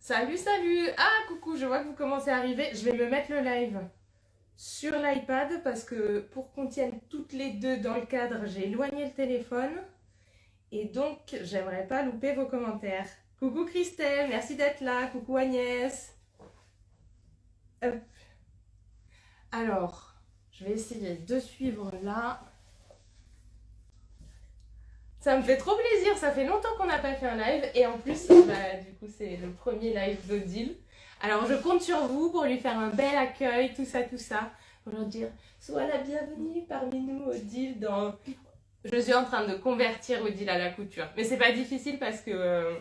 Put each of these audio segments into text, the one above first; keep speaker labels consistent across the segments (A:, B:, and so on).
A: Salut, salut! Ah, coucou, je vois que vous commencez à arriver. Je vais me mettre le live sur l'iPad parce que pour qu'on tienne toutes les deux dans le cadre, j'ai éloigné le téléphone et donc j'aimerais pas louper vos commentaires. Coucou Christelle, merci d'être là. Coucou Agnès. Hop. Alors, je vais essayer de suivre là. Ça me fait trop plaisir, ça fait longtemps qu'on n'a pas fait un live et en plus, du coup, c'est le premier live d'Odile. Alors, je compte sur vous pour lui faire un bel accueil, tout ça, pour leur dire sois la bienvenue parmi nous, Odile. Je suis en train de convertir Odile à la couture, mais c'est pas difficile parce que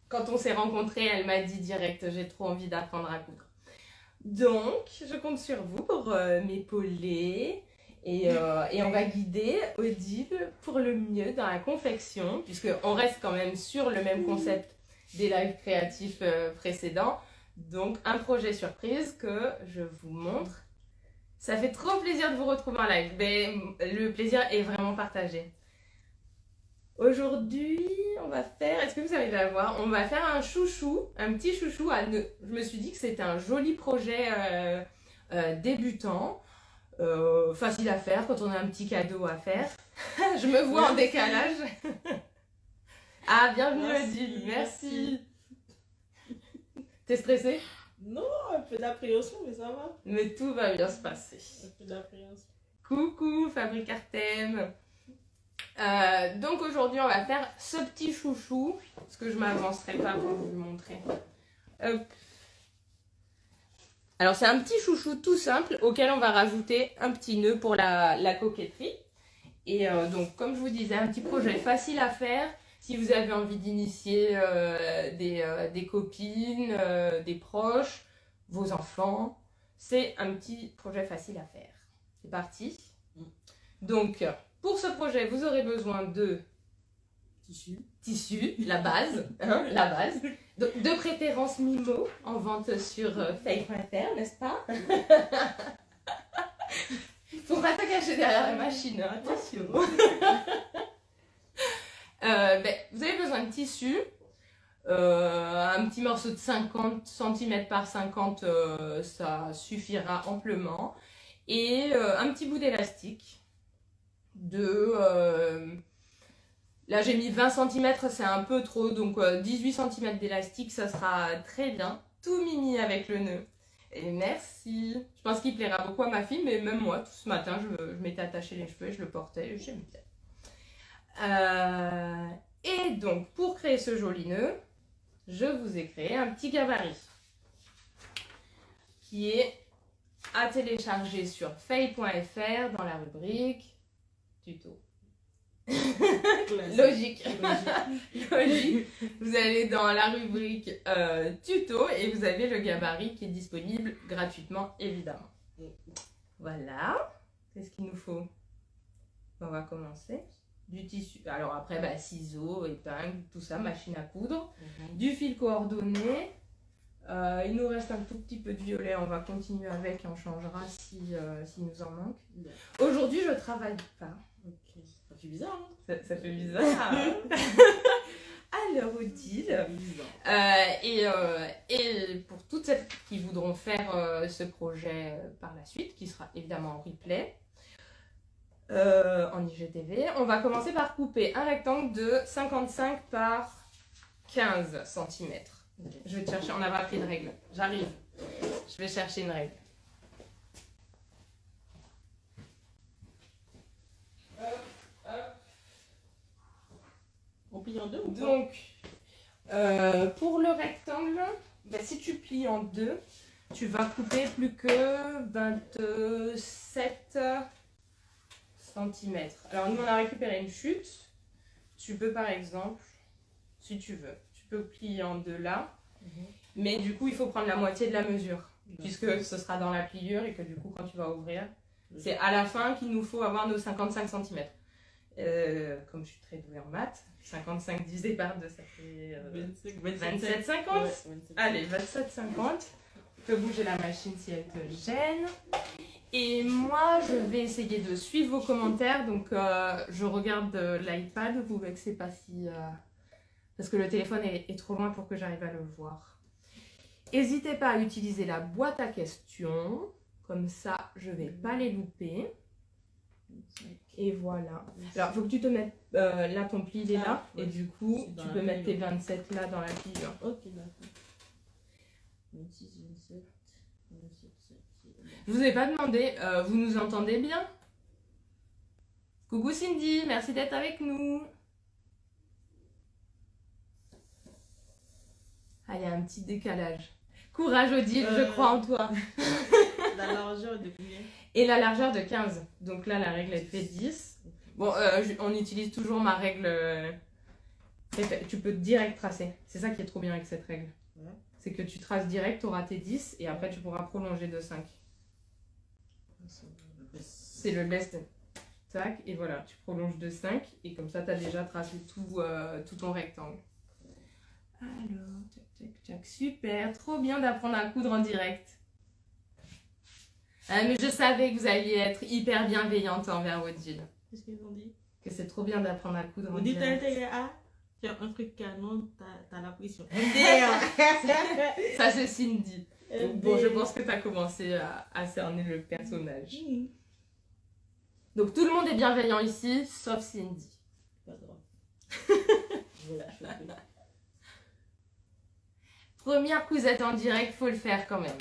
A: quand on s'est rencontrés, elle m'a dit direct j'ai trop envie d'apprendre à coudre. Donc, je compte sur vous pour m'épauler. Et on va guider Odile pour le mieux dans la confection, puisqu'on reste quand même sur le même concept des lives créatifs précédents. Donc, un projet surprise que je vous montre. Ça fait trop plaisir de vous retrouver en live, mais le plaisir est vraiment partagé. Aujourd'hui, on va faire, est-ce que vous arrivez à voir, on va faire un chouchou, un petit chouchou à nœud. Je me suis dit que c'était un joli projet débutant. Facile à faire quand on a un petit cadeau à faire. Je me vois en décalage. Ah, bienvenue Odile, merci. T'es stressée?
B: Non, un peu d'appréhension, mais ça va.
A: Mais tout va bien se passer.
B: Un peu d'appréhension.
A: Coucou Fabrique Artem. Donc aujourd'hui on va faire ce petit chouchou, parce que je m'avancerai pas pour vous le montrer. Hop. Alors c'est un petit chouchou tout simple auquel on va rajouter un petit nœud pour la coquetterie. Et donc comme je vous disais, un petit projet facile à faire si vous avez envie d'initier des copines, des proches, vos enfants. C'est un petit projet facile à faire. C'est parti. Donc pour ce projet vous aurez besoin de tissu, la base, la base. De préférence Mimo, en vente sur fake.fr, n'est-ce pas? Faut pas te cacher derrière la machine, hein, attention. Vous avez besoin de tissu, un petit morceau de 50 cm par 50, ça suffira amplement. Et un petit bout d'élastique Là j'ai mis 20 cm, c'est un peu trop, donc 18 cm d'élastique, ça sera très bien. Tout mimi avec le nœud. Et merci. Je pense qu'il plaira beaucoup à ma fille, mais même moi, tout ce matin, je m'étais attaché les cheveux et je le portais, j'aime bien. Et donc, pour créer ce joli nœud, je vous ai créé un petit gabarit qui est à télécharger sur fay.fr dans la rubrique tuto. Logique. Logique. Vous allez dans la rubrique tuto et vous avez le gabarit qui est disponible gratuitement, évidemment. Voilà. Qu'est-ce qu'il nous faut? On va commencer. Du tissu. Alors après, ciseaux, épingles, tout ça, machine à coudre. Du fil coordonné. Il nous reste un tout petit peu de violet. On va continuer avec et on changera si nous en manque. Aujourd'hui, je travaille pas.
B: Ok, ça fait bizarre, hein?
A: Ça fait bizarre. Alors, Odile. Et pour toutes celles qui voudront faire ce projet par la suite, qui sera évidemment en replay, en IGTV, on va commencer par couper un rectangle de 55 par 15 cm. Je vais te chercher, on n'a pas pris de règle. J'arrive. Je vais chercher une règle.
B: On plie en deux ou pas?
A: Donc, pour le rectangle, si tu plies en deux, tu vas couper plus que 27 cm. Alors, nous, on a récupéré une chute. Tu peux, par exemple, si tu veux, tu peux plier en deux là. Mais du coup, il faut prendre la moitié de la mesure, puisque ce sera dans la pliure et que du coup, quand tu vas ouvrir, c'est à la fin qu'il nous faut avoir nos 55 cm. Comme je suis très douée en maths, 55 divisé par 2, ça fait 27,50. Ouais, allez, 27,50. Tu peux bouger la machine si elle te gêne. Et moi, je vais essayer de suivre vos commentaires. Donc, je regarde l'iPad. Vous vexez pas si parce que le téléphone est trop loin pour que j'arrive à le voir. N'hésitez pas à utiliser la boîte à questions, comme ça je vais pas les louper. Et voilà. Alors, il faut que tu te mettes là, ton pli il est là, et du coup, tu peux mettre tes 27 là dans la pliure.
B: Ok, d'accord. 26, 27, 27, 7.
A: Je vous ai pas demandé, vous nous entendez bien? Coucou Cindy, merci d'être avec nous. Ah, il y a un petit décalage. Courage Odile, je crois en toi.
B: La largeur de combien?
A: Et la largeur de 15. Donc là, la règle, elle fait 10. Bon, on utilise toujours ma règle. Tu peux direct tracer. C'est ça qui est trop bien avec cette règle.
B: Ouais.
A: C'est que tu traces direct, tu auras tes 10 et après tu pourras prolonger de 5. C'est le best. Tac, et voilà, tu prolonges de 5 et comme ça, tu as déjà tracé tout ton rectangle. Alors, tac, tac, tac, super, trop bien d'apprendre à coudre en direct. Mais je savais que vous alliez être hyper bienveillante envers Odile.
B: Qu'est-ce qu'ils ont dit?
A: Que c'est trop bien d'apprendre à coudre en
B: On dit
A: direct.
B: tu as un truc canon, t'as la pression.
A: Ça, c'est Cindy. Donc, bon, je pense que tu as commencé à cerner le personnage. Donc, tout le monde est bienveillant ici, sauf Cindy.
B: Pas grave. Voilà, je fais.
A: Première cousette en direct, faut le faire quand même.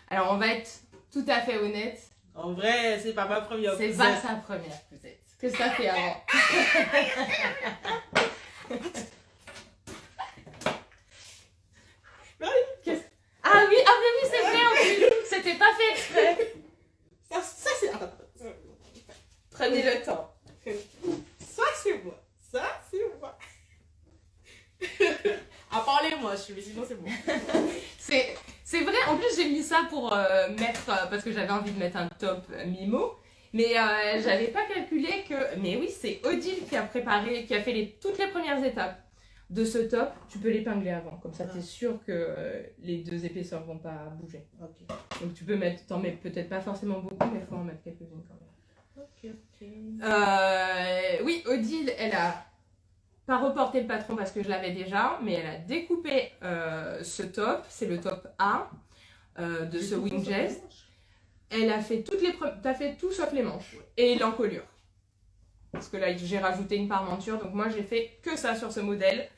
A: Alors, on va être tout à fait honnête.
B: En vrai, c'est pas ma première
A: C'est
B: cousette.
A: pas sa première cousette. Qu'est-ce que ça fait avant? Ah oui, mais oui, c'est vrai en plus. C'était pas fait exprès.
B: Ça c'est...
A: Prenez le temps.
B: Ça, c'est moi. Ça, c'est moi. À parler, moi, je suis, sinon c'est bon.
A: C'est vrai, en plus j'ai mis ça pour mettre, parce que j'avais envie de mettre un top Mimo, mais j'avais pas calculé que, mais oui, c'est Odile qui a préparé, qui a fait toutes les premières étapes de ce top. Tu peux l'épingler avant, comme ça t'es sûr que les deux épaisseurs vont pas bouger.
B: Ok.
A: Donc tu peux mettre, t'en mets peut-être pas forcément beaucoup, mais il faut en mettre quelques-unes quand même.
B: Ok.
A: Oui, Odile, elle a pas reporté le patron parce que je l'avais déjà, mais elle a découpé ce top, c'est le top A de ce Wing Jazz. Elle a fait t'as fait tout sauf les manches et l'encolure. Parce que là, j'ai rajouté une parmenture, donc moi j'ai fait que ça sur ce modèle.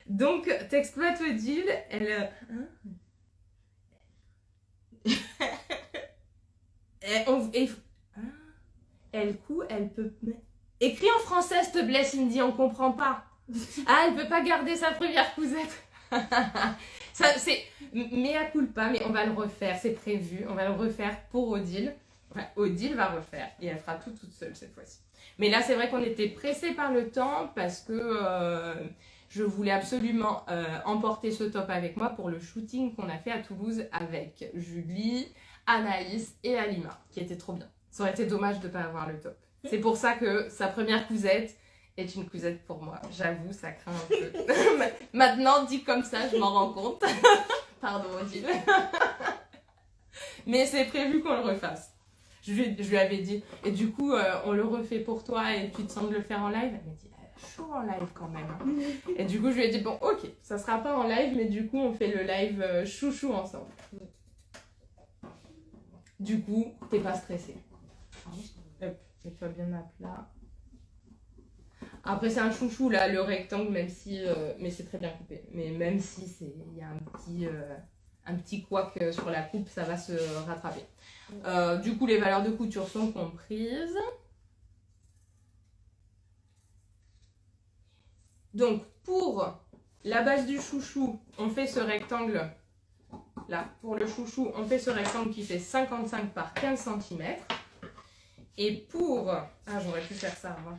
A: Donc, t'exploites Odile, elle... Elle coud, elle peut... Écris en français, s'il te plaît, Cindy, on comprend pas. Ah, elle peut pas garder sa première cousette. Ça, c'est mea culpa, mais on va le refaire, c'est prévu. On va le refaire pour Odile. Enfin, Odile va refaire et elle fera tout toute seule cette fois-ci. Mais là, c'est vrai qu'on était pressés par le temps parce que je voulais absolument emporter ce top avec moi pour le shooting qu'on a fait à Toulouse avec Julie, Anaïs et Alima, qui était trop bien. Ça aurait été dommage de ne pas avoir le top. C'est pour ça que sa première cousette est une cousette pour moi. J'avoue, ça craint un peu. Maintenant, dit comme ça, je m'en rends compte. Pardon, Odile. Mais c'est prévu qu'on le refasse. Je lui avais dit, et du coup, on le refait pour toi et tu te sens de le faire en live? Elle m'a dit, chaud en live quand même. Et du coup, je lui ai dit, bon, ok, ça sera pas en live, mais du coup, on fait le live chouchou ensemble. Du coup, t'es pas stressé. Hop, mets-toi bien à plat. Après, c'est un chouchou, là, le rectangle, même si... mais c'est très bien coupé. Mais même si il y a un petit couac sur la coupe, ça va se rattraper. Du coup, les valeurs de couture sont comprises. Donc, pour la base du chouchou, on fait ce rectangle. Là, pour le chouchou, on fait ce rectangle qui fait 55 par 15 cm. Et pour... Ah, j'aurais pu faire ça avant.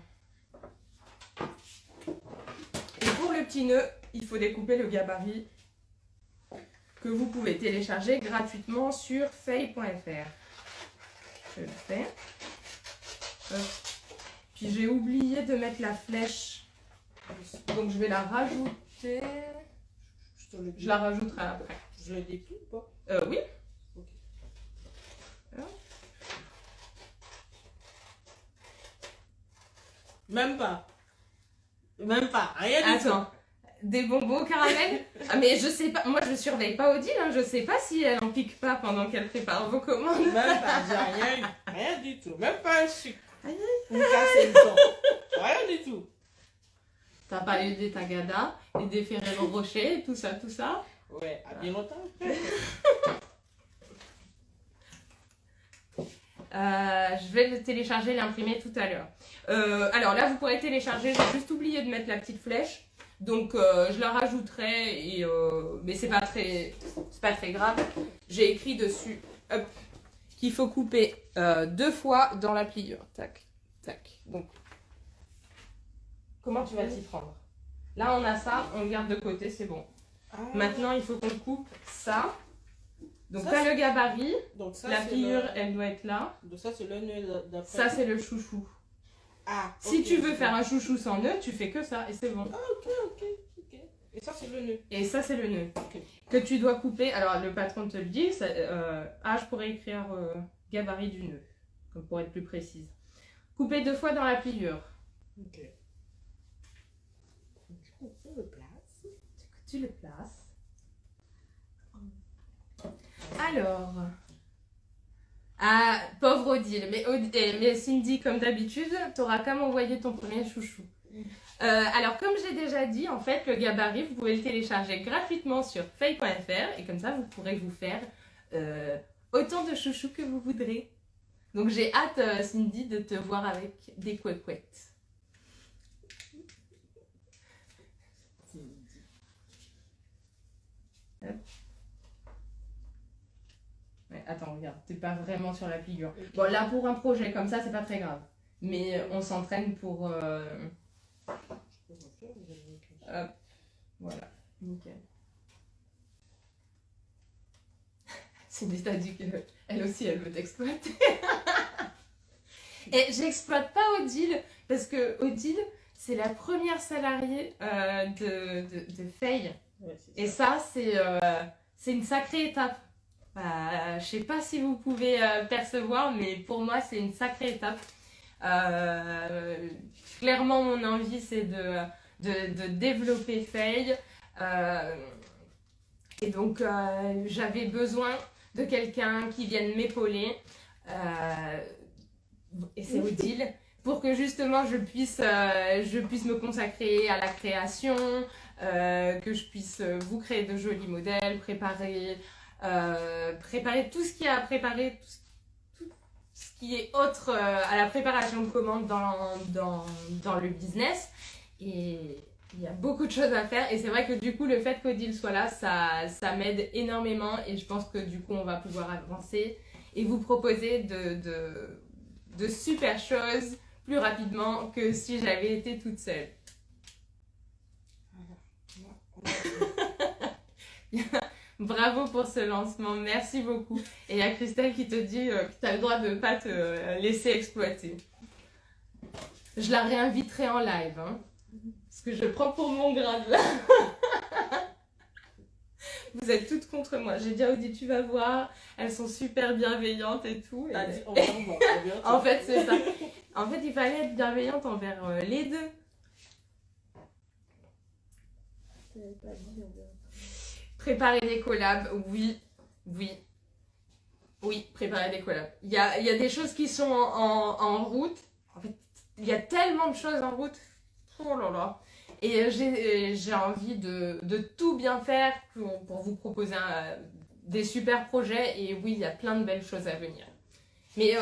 A: Et pour le petit nœud, il faut découper le gabarit que vous pouvez télécharger gratuitement sur fay.fr. Je le fais. Puis j'ai oublié de mettre la flèche. Donc je vais la rajouter. Je la rajouterai après.
B: Je le déplie ou pas?
A: Oui.
B: Ok. Même pas. Même pas, rien du tout.
A: Attends, des bonbons au caramel? Ah mais je sais pas, moi je surveille pas Odile, hein, je sais pas si elle en pique pas pendant qu'elle prépare vos commandes.
B: Même pas, j'ai rien du tout. Même pas un sucre. Pour me casser le temps. Rien du tout.
A: T'as parlé des tagada, et des Ferrero Rocher, tout ça,
B: Ouais, à bien longtemps.
A: Je vais le télécharger et l'imprimer tout à l'heure. Alors là, vous pourrez télécharger, j'ai juste oublié de mettre la petite flèche. Donc je la rajouterai, mais c'est pas très grave. J'ai écrit dessus hop, qu'il faut couper 2 fois dans la pliure. Tac, tac. Donc, comment tu vas t'y prendre? Là, on a ça, on le garde de côté, c'est bon.
B: Ah.
A: Maintenant, il faut qu'on coupe ça. Donc,
B: Ça,
A: t'as le gabarit,
B: Donc ça,
A: la
B: c'est
A: pliure,
B: le...
A: elle doit être là.
B: Donc ça, c'est le nœud d'après.
A: Ça, c'est le chouchou.
B: Ah,
A: Si
B: ok,
A: tu veux
B: ok.
A: faire un chouchou sans nœud, tu fais que ça et c'est bon.
B: Ah, ok. Et ça, c'est le nœud.
A: Et ça, c'est le nœud
B: Ok.
A: que tu dois couper. Alors, le patron te le dit. Je pourrais écrire gabarit du nœud, comme pour être plus précise. Couper 2 fois dans la pliure.
B: Ok. Du coup, on le place.
A: Tu le places. Alors. Ah, pauvre Odile. Mais Cindy, comme d'habitude, t'auras qu'à m'envoyer ton premier chouchou. Alors, comme j'ai déjà dit, en fait, le gabarit, vous pouvez le télécharger gratuitement sur feuille.fr et comme ça, vous pourrez vous faire autant de chouchous que vous voudrez. Donc, j'ai hâte, Cindy, de te voir avec des couettes. Ouais, attends, regarde, t'es pas vraiment sur la figure.
B: Okay.
A: Bon, là, pour un projet comme ça, c'est pas très grave. Mais on s'entraîne pour... Hop, voilà, nickel. Cindy t'a dit qu'elle aussi, elle veut t'exploiter. Et j'exploite pas Odile, parce que Odile, c'est la première salariée de Faye.
B: Ouais,
A: et ça, c'est une sacrée étape. Je sais pas si vous pouvez percevoir, mais pour moi, c'est une sacrée étape. Clairement, mon envie, c'est de développer Faye. Et donc, j'avais besoin de quelqu'un qui vienne m'épauler. Et c'est Odile, pour que justement je puisse me consacrer à la création, que je puisse vous créer de jolis modèles, préparer tout ce qu'il y a à préparer, tout ce qui est autre à la préparation de commandes dans le business. Et il y a beaucoup de choses à faire et c'est vrai que du coup le fait qu'Odile soit là, ça m'aide énormément et je pense que du coup on va pouvoir avancer et vous proposer de super choses plus rapidement que si j'avais été toute seule. Bravo pour ce lancement, merci beaucoup. Et il y a Christelle qui te dit que tu as le droit de ne pas te laisser exploiter. Je la réinviterai en live, hein, parce que je prends pour mon grade là. Vous êtes toutes contre moi. J'ai dit à Audi, tu vas voir, elles sont super bienveillantes et tout. Et...
B: on va voir.
A: En fait, c'est ça. En fait, il fallait être bienveillante envers les deux. Préparer des collabs, oui, préparer des collabs. Il y a des choses qui sont en route. En fait, il y a tellement de choses en route. Oh là là. Et j'ai envie de tout bien faire pour vous proposer des super projets. Et oui, il y a plein de belles choses à venir. Mais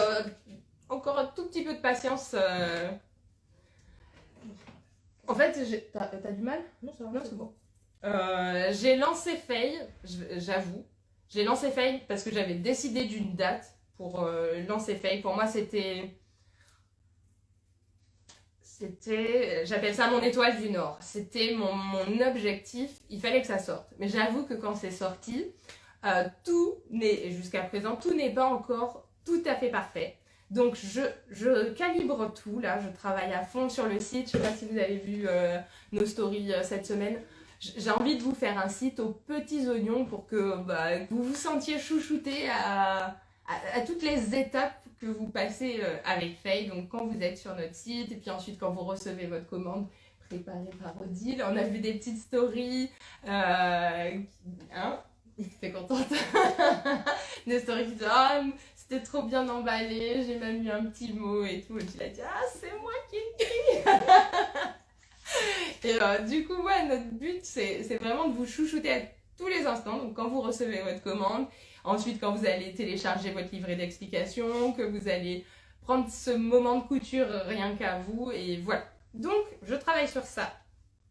A: encore un tout petit peu de patience. En fait, t'as du mal?
B: Non, ça va.
A: Non, c'est bon. J'ai lancé Faye, j'avoue. J'ai lancé Faye parce que j'avais décidé d'une date pour lancer Faye. Pour moi, c'était, j'appelle ça mon étoile du Nord. C'était mon objectif. Il fallait que ça sorte. Mais j'avoue que quand c'est sorti, jusqu'à présent, tout n'est pas encore tout à fait parfait. Donc, je calibre tout. Là, je travaille à fond sur le site. Je ne sais pas si vous avez vu nos stories cette semaine. J'ai envie de vous faire un site aux petits oignons pour que vous vous sentiez chouchouté à toutes les étapes que vous passez avec Faye. Donc quand vous êtes sur notre site et puis ensuite quand vous recevez votre commande, préparé par Odile. On a vu des petites stories. T'es contente? Des stories qui disent ah, c'était trop bien emballé, j'ai même eu un petit mot et tout. Odile a dit ah, c'est moi qui écris. Et du coup, ouais, notre but, c'est vraiment de vous chouchouter à tous les instants. Donc, quand vous recevez votre commande, ensuite, quand vous allez télécharger votre livret d'explication, que vous allez prendre ce moment de couture rien qu'à vous. Et voilà. Donc, je travaille sur ça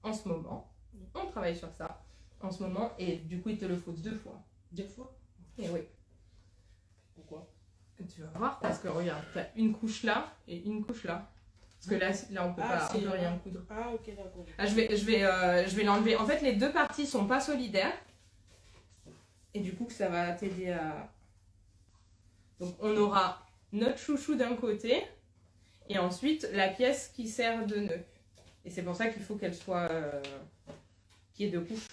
A: en ce moment. On travaille sur ça en ce moment. Et du coup, il te le faut 2 fois.
B: 2 fois?
A: Et oui.
B: Pourquoi?
A: Tu vas voir, parce que regarde, tu as une couche là et une couche là. Parce que là on peut peut rien coudre.
B: Ah, ok, d'accord.
A: Ah, je vais l'enlever. En fait, les 2 parties sont pas solidaires. Et du coup, ça va t'aider à... Donc, on aura notre chouchou d'un côté. Et ensuite, la pièce qui sert de nœud. Et c'est pour ça qu'il faut qu'elle soit... qu'il y ait 2 couches.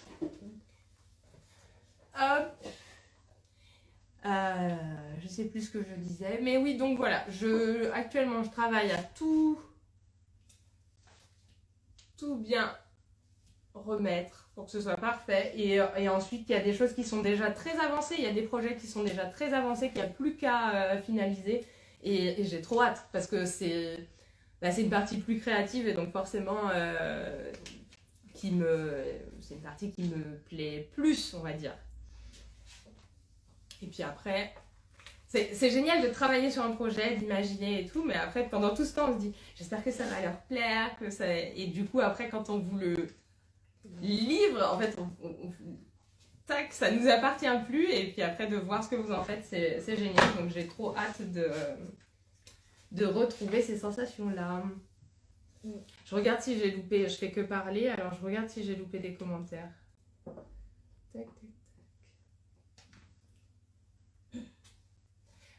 A: Hop. Je sais plus ce que je disais. Mais oui, donc voilà. Actuellement, je travaille à tout bien remettre pour que ce soit parfait. Et ensuite, il y a des choses qui sont déjà très avancées. Il y a des projets qui sont déjà très avancés, qu'il n'y a plus qu'à finaliser. Et j'ai trop hâte parce que c'est une partie plus créative et donc forcément, c'est une partie qui me plaît plus, on va dire. Et puis après, c'est génial de travailler sur un projet, d'imaginer et tout, mais après, pendant tout ce temps, on se dit, j'espère que ça va leur plaire, que ça... Et du coup, après, quand on vous le livre, en fait, tac, ça nous appartient plus, et puis après, de voir ce que vous en faites, c'est génial, donc j'ai trop hâte de retrouver ces sensations-là. Je regarde si j'ai loupé, je fais que parler, alors je regarde si j'ai loupé des commentaires. Tac, tac.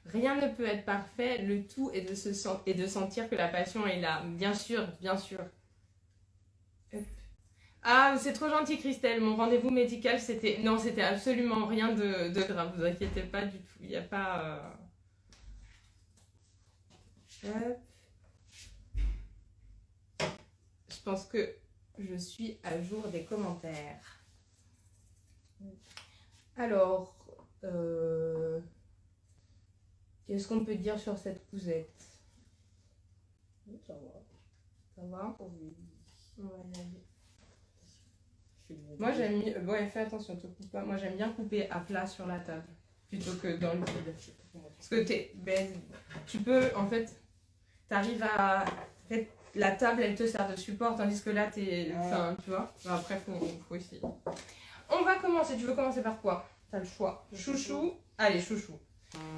A: Rien ne peut être parfait, le tout est de sentir que la passion est là. Bien sûr, bien sûr. Ah, c'est trop gentil Christelle, mon rendez-vous médical c'était... Non, c'était absolument rien de grave, vous inquiétez pas du tout, il n'y a pas... Je pense que je suis à jour des commentaires. Alors... Qu'est-ce qu'on peut dire sur cette cousette?
B: Ça va.
A: Ça va?
B: Oui.
A: On va y aller. Moi j'aime bien... Ouais, fais attention, te coupe pas. Moi j'aime bien couper à plat sur la table plutôt que dans le vide. Parce que tu peux, en fait, t'arrives à... En fait, la table elle te sert de support, tandis que là t'es... Enfin, tu vois. Après, faut essayer. On va commencer. Tu veux commencer par quoi? T'as le choix. Chouchou. Allez, chouchou.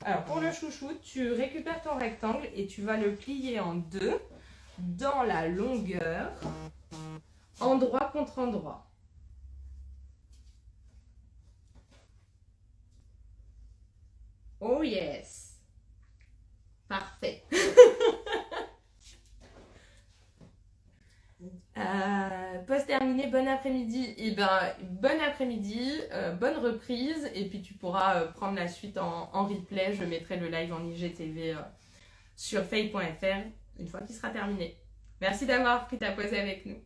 A: Alors pour le chouchou, tu récupères ton rectangle et tu vas le plier en 2 dans la longueur, endroit contre endroit. Oh yes! Parfait! Pause terminée, bon après-midi. Et ben, bon après-midi, bonne reprise. Et puis tu pourras prendre la suite en replay. Je mettrai le live en IGTV sur faye.fr une fois qu'il sera terminé. Merci d'avoir pris ta pause avec nous.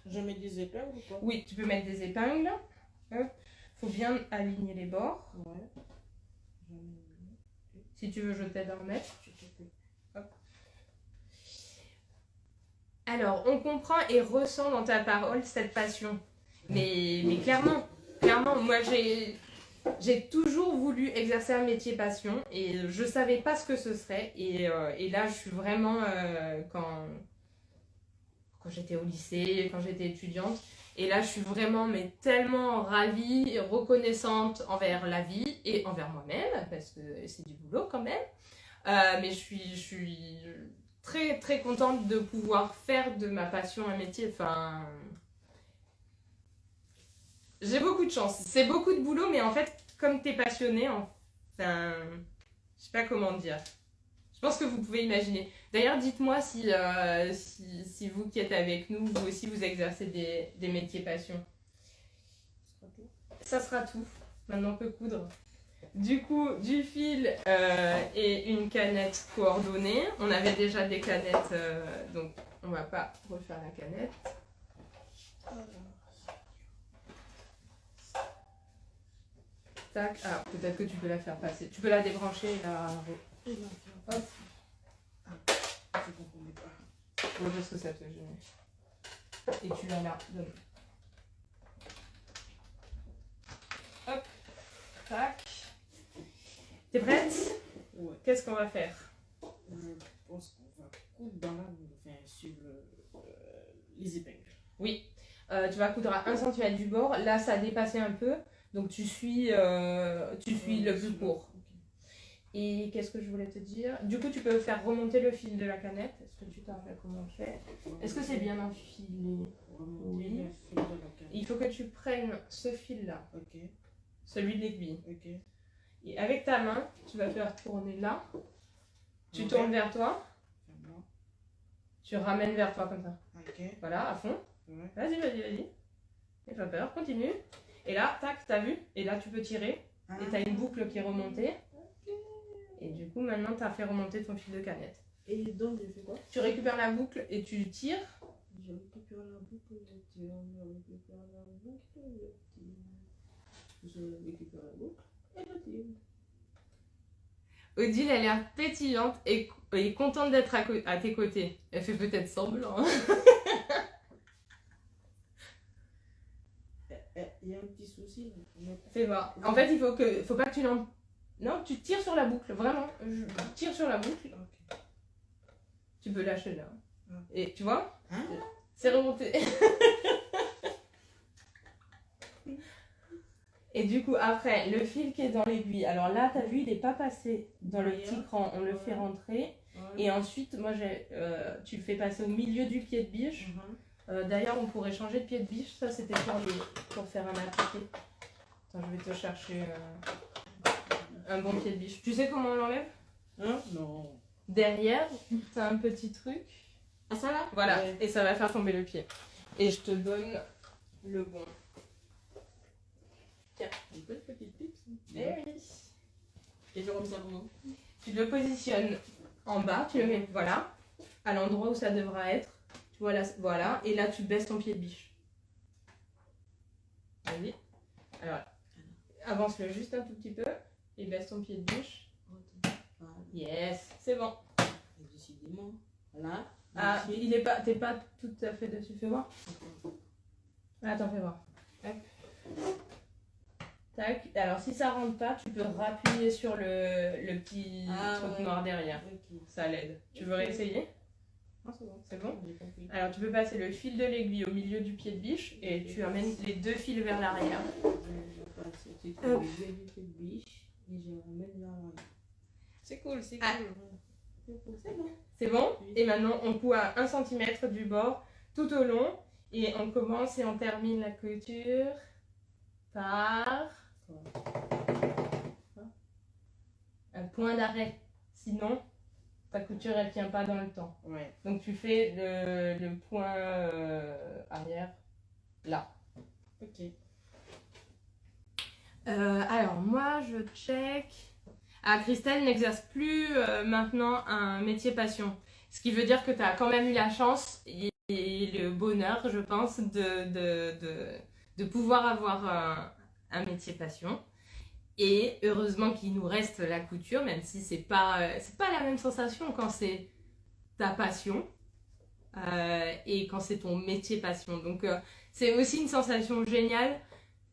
B: Je mets des épingles ou pas?
A: Oui, tu peux mettre des épingles. Hop. Faut bien aligner les bords.
B: Ouais.
A: Si tu veux, je t'aide à en mettre. Hop. Alors, on comprend et ressent dans ta parole cette passion. Mais clairement, moi j'ai toujours voulu exercer un métier passion et je savais pas ce que ce serait. Et là, je suis vraiment, quand j'étais au lycée, quand j'étais étudiante, et là, je suis vraiment tellement ravie, reconnaissante envers la vie et envers moi-même, parce que c'est du boulot quand même. Mais je suis très, très contente de pouvoir faire de ma passion un métier. Enfin, j'ai beaucoup de chance. C'est beaucoup de boulot, mais en fait, comme tu es passionnée, enfin, je sais pas comment dire. Je pense que vous pouvez imaginer. D'ailleurs, dites-moi si vous qui êtes avec nous, vous aussi, vous exercez des métiers passion. Ça sera tout. Maintenant, on peut coudre. du coup, du fil et une canette coordonnée. On avait déjà des canettes, donc on va pas refaire la canette. Tac. Ah, peut-être que tu peux la faire passer. Tu peux la débrancher et la... Hop.
B: Je comprenais pas.
A: Ouais, parce que ça te gêne. Et tu la là. Donne. Hop. Tac. T'es prête?
B: Ouais.
A: Qu'est-ce qu'on va faire?
B: Je pense qu'on va coudre dans la sur les épingles.
A: Oui. Tu vas coudre à 1 cm du bord. Là, ça a dépassé un peu. Donc, tu suis le plus court. Et qu'est-ce que je voulais te dire? Du coup, tu peux faire remonter le fil de la canette. Est-ce que tu te rappelles comment on fait? Est-ce que c'est bien enfilé? Oui. Il faut que tu prennes ce fil-là.
B: Ok.
A: Celui de l'aiguille.
B: Ok.
A: Et avec ta main, tu vas faire tourner là. Tu tournes vers toi. Tu ramènes vers toi comme ça.
B: Ok.
A: Voilà, à fond.
B: Ouais.
A: Vas-y, vas-y, vas-y. N'aie pas peur, continue. Et là, tac, t'as vu? Et là, tu peux tirer. Et t'as une boucle qui est remontée. Et du coup, maintenant, t'as fait remonter ton fil de canette.
B: Et donc, je fais quoi?
A: Tu récupères la boucle et tu tires.
B: Je récupère la boucle, je tire, je récupère la boucle, je tire. Je récupère la boucle et je tire.
A: Odile, elle a l'air pétillante et contente d'être à tes côtés. Elle fait peut-être semblant. Hein.
B: Il y a un petit souci.
A: Fais voir. En fait, faut pas que tu l'en... Non, tu tires sur la boucle, vraiment. Je tire sur la boucle.
B: Ok.
A: Tu peux lâcher là.
B: Ah.
A: Et tu vois?
B: Hein?
A: C'est remonté. Et du coup, après, le fil qui est dans l'aiguille. Alors là, t'as vu, il n'est pas passé dans le petit cran. On le fait rentrer.
B: Ouais.
A: Et ensuite, moi, tu le fais passer au milieu du pied de biche. D'ailleurs, on pourrait changer de pied de biche. Ça, c'était pour faire un appliqué. Attends, je vais te chercher un bon pied de biche. Tu sais comment on l'enlève?
B: Hein? Non.
A: Derrière, t'as un petit truc.
B: Ah, ça là?
A: Voilà,
B: Ouais.
A: et ça va faire tomber le pied. Et je te donne le bon. Tiens.
B: Une petite tips.
A: Eh oui.
B: Et je remets ça comment?
A: Tu le positionnes en bas, tu le mets, voilà, à l'endroit où ça devra être. Tu vois là, voilà, et là tu baisses ton pied de biche. Vas-y. Alors, avance-le juste un tout petit peu et baisse ton pied de biche. Yes, c'est bon.
B: Décidément. Là.
A: Ah, t'es pas tout à fait dessus, fais voir. Attends, fais voir. Hop. Tac. Alors, si ça rentre pas, tu peux rappuyer sur le petit truc noir derrière.
B: Okay.
A: Ça l'aide. Tu veux réessayer?
B: Ah, c'est bon.
A: C'est bon?
B: J'ai compris.
A: Alors, tu peux passer le fil de l'aiguille au milieu du pied de biche et tu amènes les deux fils vers l'arrière.
B: Je passe le pied de biche et je remets vers l'arrière. C'est cool, c'est cool. C'est bon.
A: C'est bon? Et maintenant, on coud à 1 cm du bord tout au long. Et on commence et on termine la couture par un point d'arrêt. Sinon, ta couture, elle tient pas dans le temps.
B: Ouais.
A: Donc, tu fais le point arrière là.
B: Ok.
A: Alors, moi, je check. Ah, Christelle n'exerce plus maintenant un métier passion. Ce qui veut dire que tu as quand même eu la chance et le bonheur, je pense, de pouvoir avoir un métier passion. Et heureusement qu'il nous reste la couture, même si c'est pas la même sensation quand c'est ta passion et quand c'est ton métier passion. Donc, c'est aussi une sensation géniale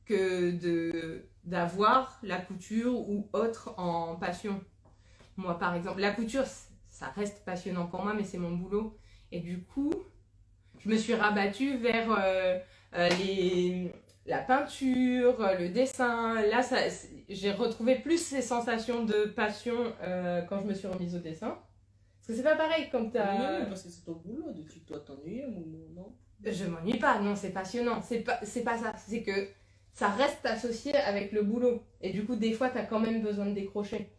A: que d'avoir la couture ou autre en passion. Moi, par exemple, la couture, ça reste passionnant pour moi, mais c'est mon boulot. Et du coup, je me suis rabattue vers la peinture, le dessin. Là, j'ai retrouvé plus ces sensations de passion quand je me suis remise au dessin. Parce que c'est pas pareil quand t'as...
B: Non, parce que c'est ton boulot, tu dois t'ennuyer, non?
A: Je m'ennuie pas, non, c'est passionnant. C'est pas ça, c'est que ça reste associé avec le boulot. Et du coup, des fois, t'as quand même besoin de décrocher.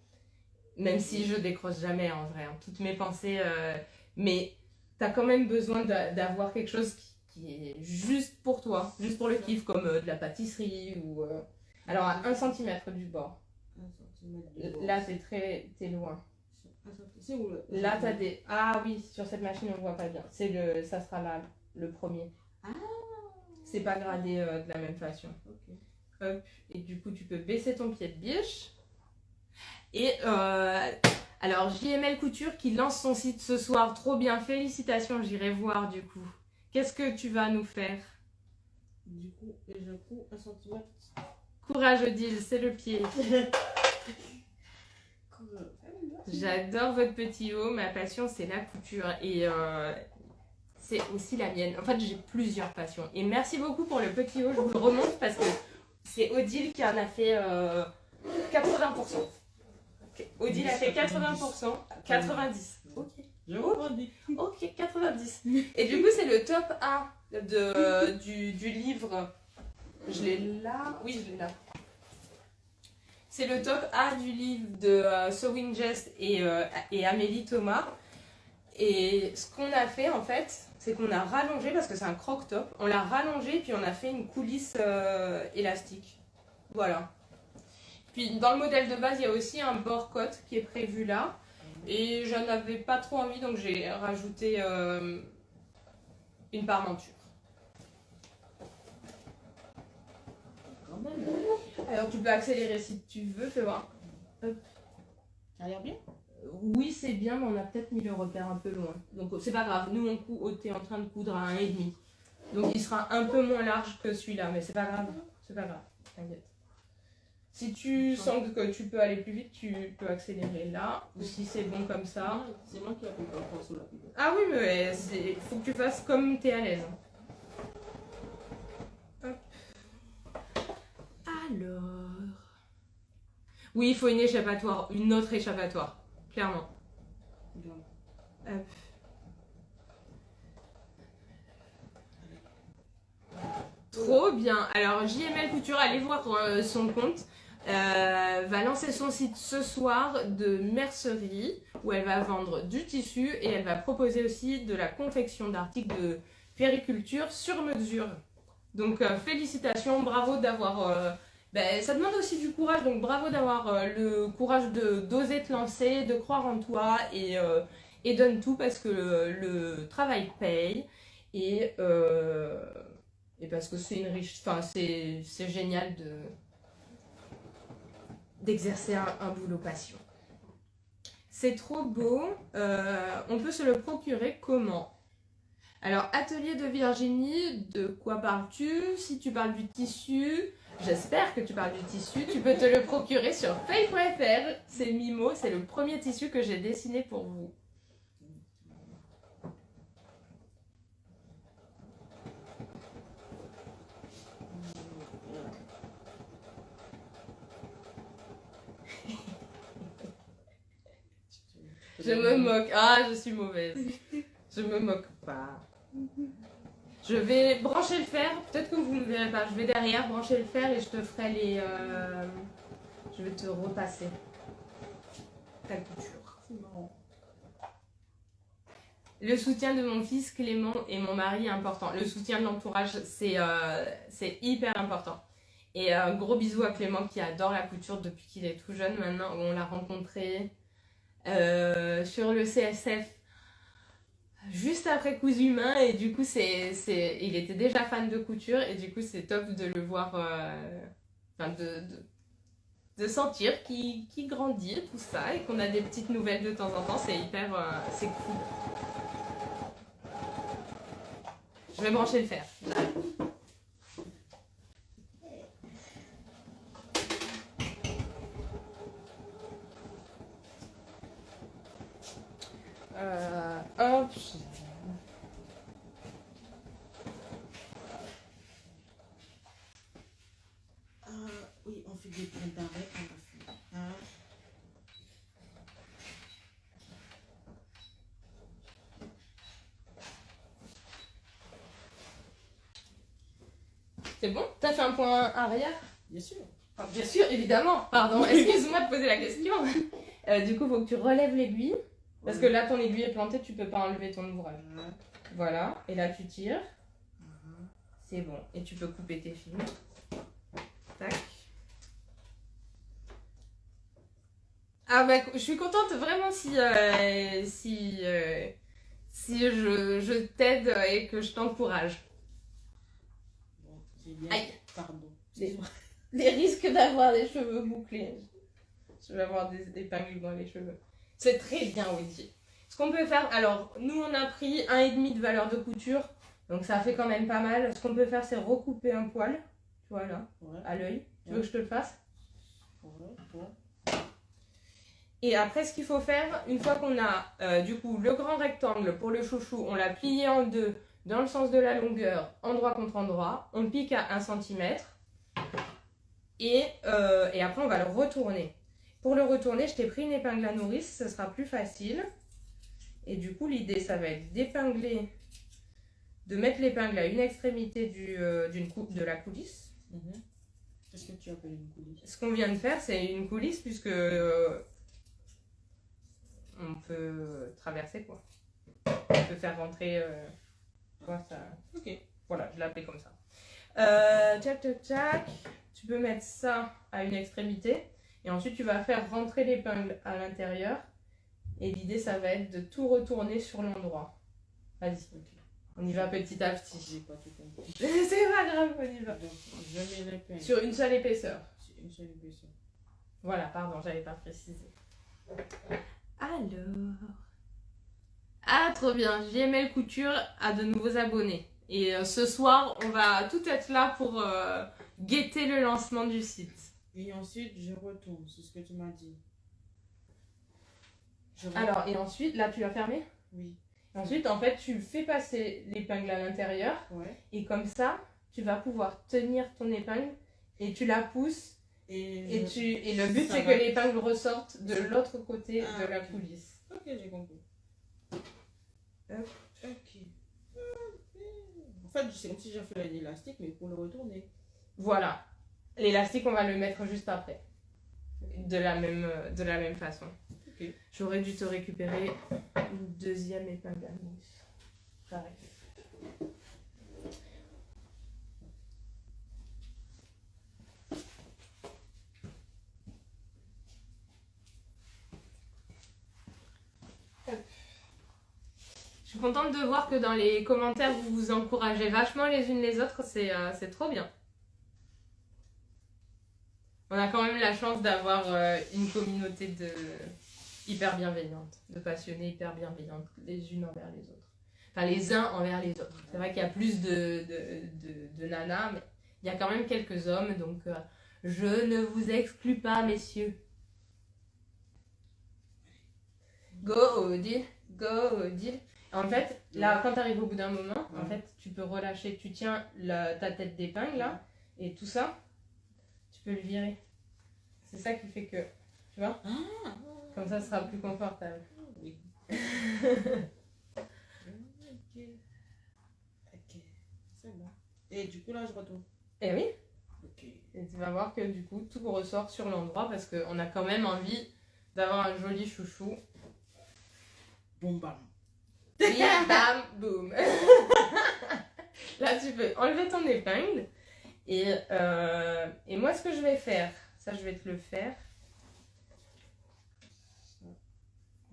A: Même si je décroche jamais, en vrai. Hein. Toutes mes pensées... mais t'as quand même besoin d'avoir quelque chose qui est juste pour toi. Juste pour le kiff, comme de la pâtisserie ou... Alors, à 1 cm du bord.
B: 1 cm. centimètres de bord.
A: Là, t'es loin.
B: C'est où là?
A: Là, t'as des... Ah oui, sur cette machine, on ne voit pas bien. Ça sera là, le premier.
B: Ah.
A: C'est pas gradé de la même façon.
B: Ok.
A: Hop. Et du coup, tu peux baisser ton pied de biche. Et alors, JML Couture qui lance son site ce soir. Trop bien, félicitations, j'irai voir du coup. Qu'est-ce que tu vas nous faire?
B: Du coup, je couds 1 centimètre.
A: Courage Odile, c'est le pied. J'adore votre petit haut. Ma passion, c'est la couture. Et c'est aussi la mienne. En fait, j'ai plusieurs passions. Et merci beaucoup pour le petit haut. Je vous le remonte parce que c'est Odile qui en a fait 80%. Odile a fait 80%. 90. Ok. Ok, 90. Et du coup, c'est le top 1 du livre. Je l'ai là. Oui, je l'ai là. C'est le top A du livre de Sewing Jest et Amélie Thomas. Et ce qu'on a fait en fait, c'est qu'on a rallongé, parce que c'est un croc-top, on l'a rallongé puis on a fait une coulisse élastique. Voilà. Puis dans le modèle de base, il y a aussi un bord-côte qui est prévu là. Et j'en avais pas trop envie, donc j'ai rajouté une parmenture.
B: Quand même.
A: Alors tu peux accélérer si tu veux, fais voir. Hop.
B: Ça a l'air bien.
A: Oui, c'est bien, mais on a peut-être mis le repère un peu loin. Donc c'est pas grave, nous t'es en train de coudre à 1,5. Donc il sera un peu moins large que celui-là, mais c'est pas grave. C'est pas grave, t'inquiète. Si tu sens que tu peux aller plus vite, tu peux accélérer là. Ou si c'est bon comme ça.
B: C'est moi qui appuie pas sur la pile.
A: Ah oui, mais il faut que tu fasses comme t'es à l'aise. Hop. Alors... Oui, il faut une échappatoire, une autre échappatoire, clairement.
B: Bien.
A: Hop. Trop bien. Alors JML Couture, allez voir son compte. Va lancer son site ce soir de mercerie où elle va vendre du tissu et elle va proposer aussi de la confection d'articles de puériculture sur mesure. Donc félicitations, bravo d'avoir... ça demande aussi du courage, donc bravo d'avoir le courage d'oser te lancer, de croire en toi et donne tout parce que le travail paye et parce que c'est une riche... Enfin, c'est génial d'exercer un boulot passion. C'est trop beau. On peut se le procurer comment? Alors, atelier de Virginie, de quoi parles-tu? Si tu parles du tissu, j'espère que tu parles du tissu, tu peux te le procurer sur fay.fr. C'est Mimo, c'est le premier tissu que j'ai dessiné pour vous. Je me moque. Ah, je suis mauvaise. Je me moque pas. Je vais brancher le fer. Peut-être que vous ne me verrez pas. Je vais derrière brancher le fer et je te ferai les... Je vais te repasser ta couture.
B: C'est marrant.
A: Le soutien de mon fils Clément et mon mari est important. Le soutien de l'entourage, c'est hyper important. Et un gros bisou à Clément qui adore la couture depuis qu'il est tout jeune maintenant. On l'a rencontré sur le CSF juste après Cousu Main et du coup il était déjà fan de couture et du coup c'est top de le voir, de sentir qu'il grandit et tout ça et qu'on a des petites nouvelles de temps en temps, c'est hyper, c'est cool. Je vais brancher le fer. Hop.
B: Oui, on fait des points d'arrêt, on va faire.
A: C'est bon? T'as fait un point arrière?
B: Bien sûr.
A: Ah, bien sûr, évidemment. Pardon, excuse-moi de poser la question. Du coup, il faut que tu relèves l'aiguille. Parce que là, ton aiguille est plantée, tu peux pas enlever ton ouvrage. Voilà, et là, tu tires. C'est bon. Et tu peux couper tes fils. Tac. Ah bah, je suis contente vraiment si je t'aide et que je t'encourage.
B: Bon, c'est bien.
A: Aïe.
B: Pardon.
A: Les risques d'avoir des cheveux bouclés. Je vais avoir des épingles dans les cheveux. C'est très bien, Wendy. Ce qu'on peut faire, alors, nous on a pris 1,5 de valeur de couture, donc ça fait quand même pas mal. Ce qu'on peut faire, c'est recouper un poil, tu vois là,
B: Ouais.
A: à l'œil. Tu veux que je te le fasse?
B: Ouais.
A: Et après, ce qu'il faut faire, une fois qu'on a du coup le grand rectangle pour le chouchou, on l'a plié en deux dans le sens de la longueur, endroit contre endroit, on pique à 1 cm et après on va le retourner. Pour le retourner, je t'ai pris une épingle à nourrice, ce sera plus facile. Et du coup, l'idée, ça va être d'épingler, de mettre l'épingle à une extrémité de la coulisse.
B: Qu'est-ce que tu appelles une coulisse?
A: Ce qu'on vient de faire, c'est une coulisse puisque on peut traverser quoi. On peut faire rentrer ça.
B: Ok.
A: Voilà, je l'ai appelé comme ça. Tchac. Tu peux mettre ça à une extrémité et ensuite tu vas faire rentrer l'épingle à l'intérieur. Et l'idée, ça va être de tout retourner sur l'endroit. Vas-y, on y va petit à petit.
B: J'ai pas tout compris.
A: C'est pas grave, on y va.
B: Donc, je mets l'épingle.
A: Sur une seule épaisseur.
B: Sur une seule épaisseur.
A: Voilà, pardon, j'avais pas précisé. Alors. Ah, trop bien. JML Couture a de nouveaux abonnés. Et ce soir, on va tout être là pour guetter le lancement du site.
B: Et ensuite, je retourne. C'est ce que tu m'as dit.
A: Alors, et ensuite, là, tu l'as fermé?
B: Oui.
A: Ensuite, en fait, tu fais passer l'épingle à l'intérieur.
B: Ouais.
A: Et comme ça, tu vas pouvoir tenir ton épingle et tu la pousses. Et le but, c'est que l'épingle ressorte de l'autre côté de la coulisse.
B: Ok, j'ai compris.
A: Hop.
B: Ok. En fait, c'est comme si j'ai fait l'élastique, mais pour le retourner.
A: Voilà. L'élastique, on va le mettre juste après. De la même façon.
B: Okay.
A: J'aurais dû te récupérer une deuxième épingle à mousse. Pareil. Je suis contente de voir que dans les commentaires, vous vous encouragez vachement les unes les autres. C'est trop bien. On a quand même la chance d'avoir une communauté hyper bienveillante, de passionnés hyper bienveillantes les unes envers les autres. Enfin, les uns envers les autres. C'est vrai qu'il y a plus de nanas, mais il y a quand même quelques hommes, donc je ne vous exclus pas, messieurs. Go Odile, go Odile. En fait, là, quand tu arrives au bout d'un moment, en fait, tu peux relâcher, tu tiens ta tête d'épingle, là, et tout ça, tu peux le virer. C'est ça qui fait que, tu vois, comme ça, ce sera plus confortable.
B: Oui. Ok, c'est bon. Et du coup, là, je retourne.
A: Eh oui.
B: Ok.
A: Et tu vas voir que du coup, tout ressort sur l'endroit parce qu'on a quand même envie d'avoir un joli chouchou.
B: Boum, bam.
A: Bim, bam, boum. Là, tu peux enlever ton épingle. Et moi, ce que je vais faire, ça, je vais te le faire.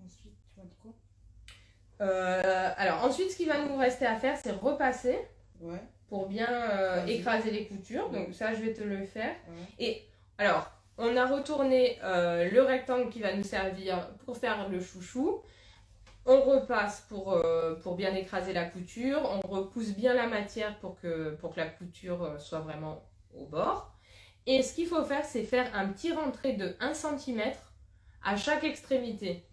B: Ensuite, tu vas dire quoi?
A: Alors, ensuite, ce qu'il va nous rester à faire, c'est repasser.
B: Ouais.
A: Pour bien écraser les coutures. Donc, ça, je vais te le faire.
B: Ouais.
A: Et alors, on a retourné le rectangle qui va nous servir pour faire le chouchou. On repasse pour bien écraser la couture. On repousse bien la matière pour que la couture soit vraiment au bord. Et ce qu'il faut faire, c'est faire un petit rentré de 1 cm à chaque extrémité.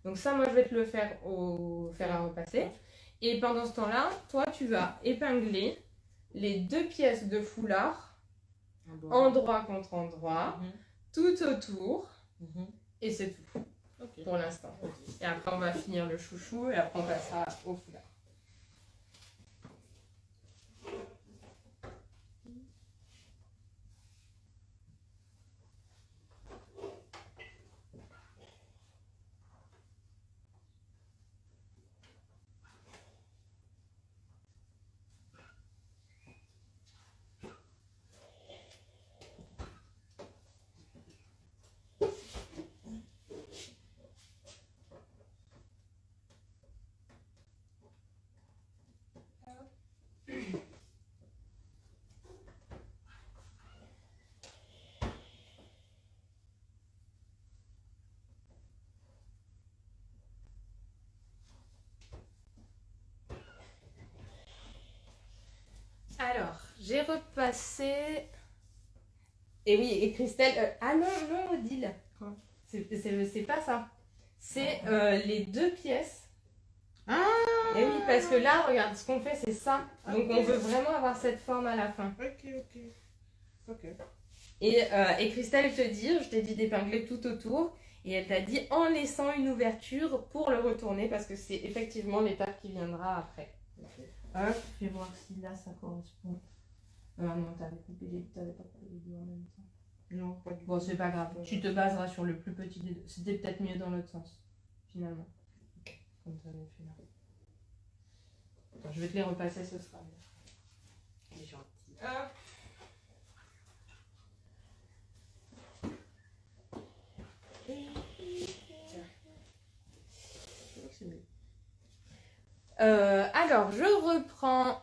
A: Donc ça, moi, je vais te le faire au fer à repasser. Et pendant ce temps-là, toi, tu vas épingler les 2 pièces de foulard, endroit contre endroit, tout autour. Et c'est tout. Okay. Pour l'instant. Okay. Et après, on va finir le chouchou et après, on passera au foulard. j'ai repassé... Et oui, et Christelle... Ah non, non, Odile. C'est pas ça. C'est les 2 pièces.
B: Ah.
A: Et oui, parce que là, regarde, ce qu'on fait, c'est ça. Donc,
B: Ok.
A: on veut vraiment avoir cette forme à la fin.
B: Ok.
A: Et Christelle te dit, je t'ai dit d'épingler tout autour. Et elle t'a dit en laissant une ouverture pour le retourner, parce que c'est effectivement l'étape qui viendra après. Hop, fais voir si là, ça correspond. Non, t'avais pas coupé les deux en même temps.
B: Non, pas du tout.
A: Bon, c'est pas grave. Tu te baseras sur le plus petit des deux. C'était peut-être mieux dans l'autre sens, finalement. Comme tu avais fait là. Attends, je vais te les repasser, ce sera mieux.
B: C'est gentil.
A: Hop.
B: C'est mieux.
A: Alors, je reprends.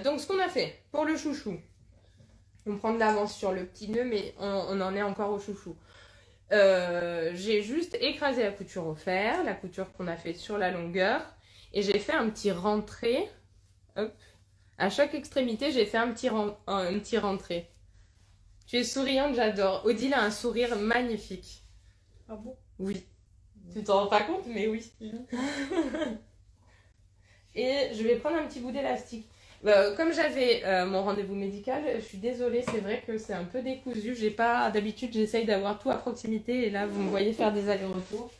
A: Donc, ce qu'on a fait pour le chouchou. On prend de l'avance sur le petit nœud, mais on en est encore au chouchou. J'ai juste écrasé la couture au fer, la couture qu'on a faite sur la longueur, et j'ai fait un petit rentré. Hop. À chaque extrémité, j'ai fait un petit rentré. Tu es souriante, j'adore. Odile a un sourire magnifique.
B: Ah bon?
A: Oui. Tu t'en rends pas compte, mais oui. Et je vais prendre un petit bout d'élastique. Comme j'avais mon rendez-vous médical, je suis désolée, c'est vrai que c'est un peu décousu. J'ai pas d'habitude, j'essaye d'avoir tout à proximité et là vous me voyez faire des allers-retours.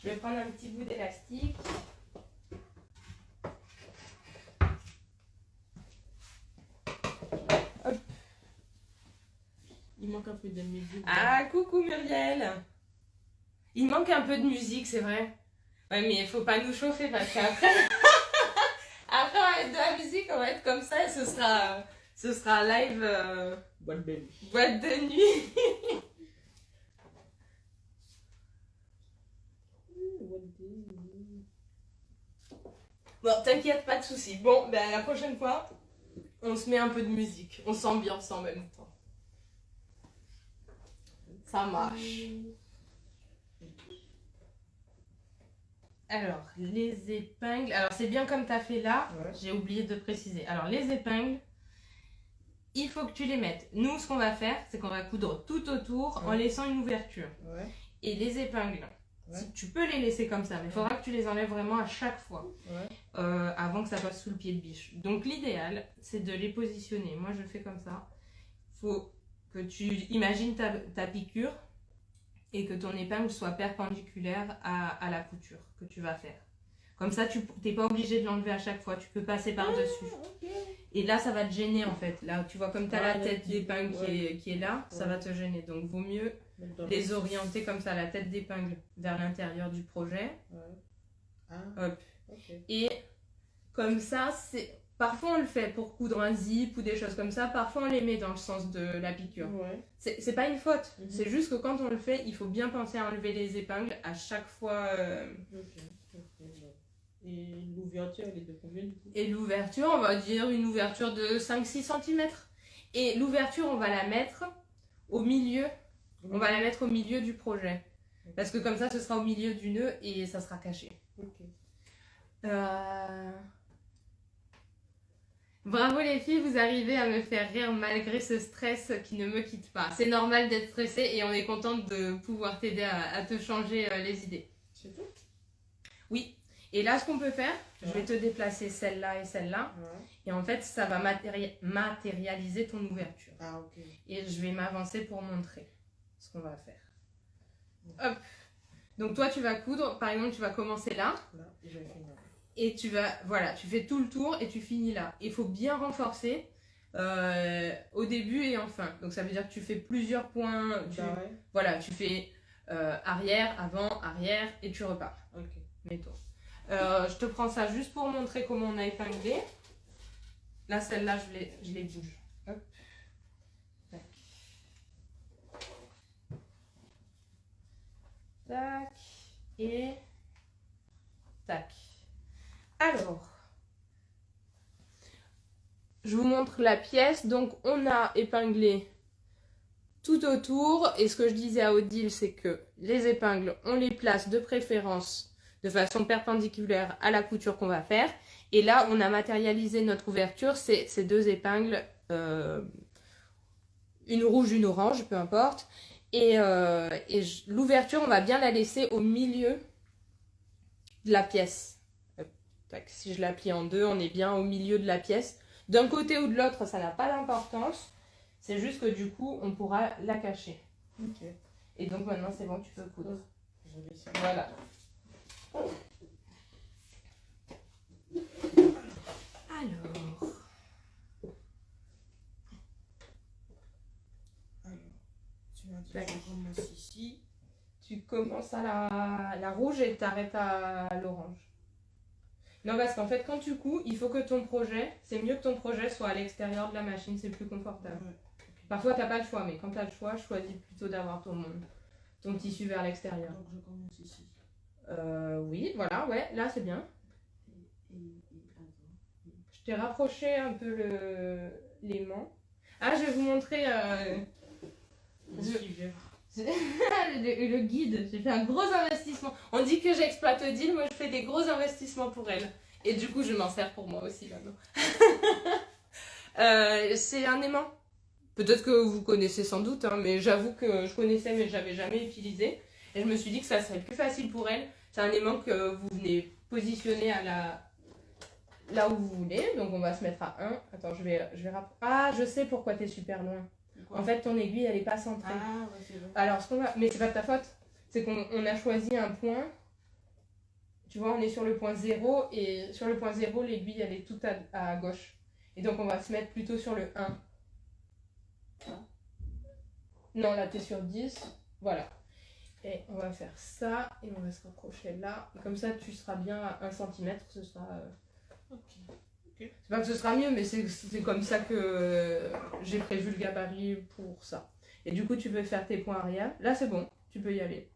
A: Je vais prendre un petit bout d'élastique. Hop.
B: Il manque un peu de musique.
A: Ah, coucou Muriel. Il manque un peu de musique, c'est vrai. Ouais, mais il faut pas nous chauffer parce qu'après... Après, on va mettre de la musique, on va être comme ça et ce sera live
B: Boîte belle.
A: boîte de nuit. Bon, t'inquiète, pas de soucis. Bon, ben la prochaine fois, on se met un peu de musique. On s'ambiance en même temps. Ça marche. Alors, les épingles. Alors, c'est bien comme tu as fait là.
B: Ouais.
A: J'ai oublié de préciser. Alors, les épingles, il faut que tu les mettes. Nous, ce qu'on va faire, c'est qu'on va coudre tout autour en laissant une ouverture.
B: Ouais.
A: Et les épingles, si tu peux les laisser comme ça, mais il faudra que tu les enlèves vraiment à chaque fois.
B: Ouais.
A: Avant que ça passe sous le pied de biche. Donc, l'idéal, c'est de les positionner. Moi, je fais comme ça. Il faut que tu imagines ta piqûre et que ton épingle soit perpendiculaire à la couture que tu vas faire. Comme ça, tu n'es pas obligé de l'enlever à chaque fois, tu peux passer par-dessus. Et là, ça va te gêner en fait. Là, tu vois, comme tu as la tête d'épingle qui est là, ça va te gêner. Donc, vaut mieux les orienter comme ça, la tête d'épingle vers l'intérieur du projet. Hop. Et comme ça, parfois on le fait pour coudre un zip ou des choses comme ça, parfois on les met dans le sens de la piqûre. C'est pas une faute, c'est juste que quand on le fait, il faut bien penser à enlever les épingles à chaque fois.
B: Et l'ouverture, elle est de combien du coup?
A: Et l'ouverture, on va dire une ouverture de 5-6 cm. Et l'ouverture, on va la mettre au milieu. On va la mettre au milieu du projet. Parce que comme ça, ce sera au milieu du nœud et ça sera caché. Bravo les filles, vous arrivez à me faire rire malgré ce stress qui ne me quitte pas. C'est normal d'être stressée et on est contente de pouvoir t'aider à te changer les idées.
B: C'est tout?
A: Oui. Et là, ce qu'on peut faire, je vais te déplacer celle-là et celle-là. Et en fait, ça va matérialiser ton ouverture.
B: Ah, ok.
A: Et je vais m'avancer pour montrer ce qu'on va faire. Hop. Donc toi, tu vas coudre. Par exemple, tu vas commencer là.
B: Là, et je vais finir.
A: Et tu vas, voilà, tu fais tout le tour et tu finis là. Il faut bien renforcer au début et en fin. Donc ça veut dire que tu fais plusieurs points. Voilà, tu fais arrière, avant, arrière et tu repars.
B: Ok.
A: Mets-toi. Je te prends ça juste pour montrer comment on a épinglé. Là, celle-là, je les bouge. Hop. Tac. Tac. Et tac. Alors, je vous montre la pièce. Donc, on a épinglé tout autour. Et ce que je disais à Odile, c'est que les épingles, on les place de préférence de façon perpendiculaire à la couture qu'on va faire. Et là, on a matérialisé notre ouverture, c'est ces deux épingles, une rouge, une orange, peu importe. Et l'ouverture, on va bien la laisser au milieu de la pièce. Tac, si je la plie en deux, on est bien au milieu de la pièce. D'un côté ou de l'autre, ça n'a pas d'importance. C'est juste que du coup, on pourra la cacher.
B: Ok.
A: Et donc maintenant, c'est bon, tu peux coudre.
B: Je vais essayer.
A: Voilà. Alors,
B: Tu m'as dit
A: Tac.
B: que je commence ici.
A: tu commences à la rouge et t'arrêtes à l'orange. Non, parce qu'en fait, quand tu couds, il faut que ton projet, c'est mieux que ton projet soit à l'extérieur de la machine, c'est plus confortable.
B: Ouais.
A: Parfois, t'as pas le choix, mais quand t'as le choix, choisis plutôt d'avoir ton tissu vers l'extérieur.
B: Donc je commence ici.
A: Oui, voilà, ouais, là c'est bien.
B: Attends.
A: Je t'ai rapproché un peu l'aimant. Ah, je vais vous montrer le guide. J'ai fait un gros investissement. On dit que j'exploite Odile, moi je fais des gros investissements pour elle. Et du coup, je m'en sers pour moi aussi maintenant. C'est un aimant. Peut-être que vous connaissez sans doute, hein, mais j'avoue que je connaissais mais j'avais jamais utilisé. Et je me suis dit que ça serait plus facile pour elle. C'est un aimant que vous venez positionner là où vous voulez. Donc on va se mettre à 1. Attends, je vais Ah, je sais pourquoi t'es super loin. En fait, ton aiguille, elle est pas centrée.
B: Ah, ouais, c'est vrai.
A: Alors, mais c'est pas de ta faute. C'est qu'on a choisi un point. Tu vois, on est sur le point 0. Et sur le point 0, l'aiguille, elle est toute à gauche. Et donc, on va se mettre plutôt sur le 1. Non, là, t'es sur 10. Voilà. Et on va faire ça. Et on va se rapprocher là. Et comme ça, tu seras bien à 1 cm. Ce sera...
B: Ok.
A: C'est pas que ce sera mieux, mais c'est comme ça que j'ai prévu le gabarit pour ça. Et du coup, tu peux faire tes points arrière. Là, c'est bon. Tu peux y aller.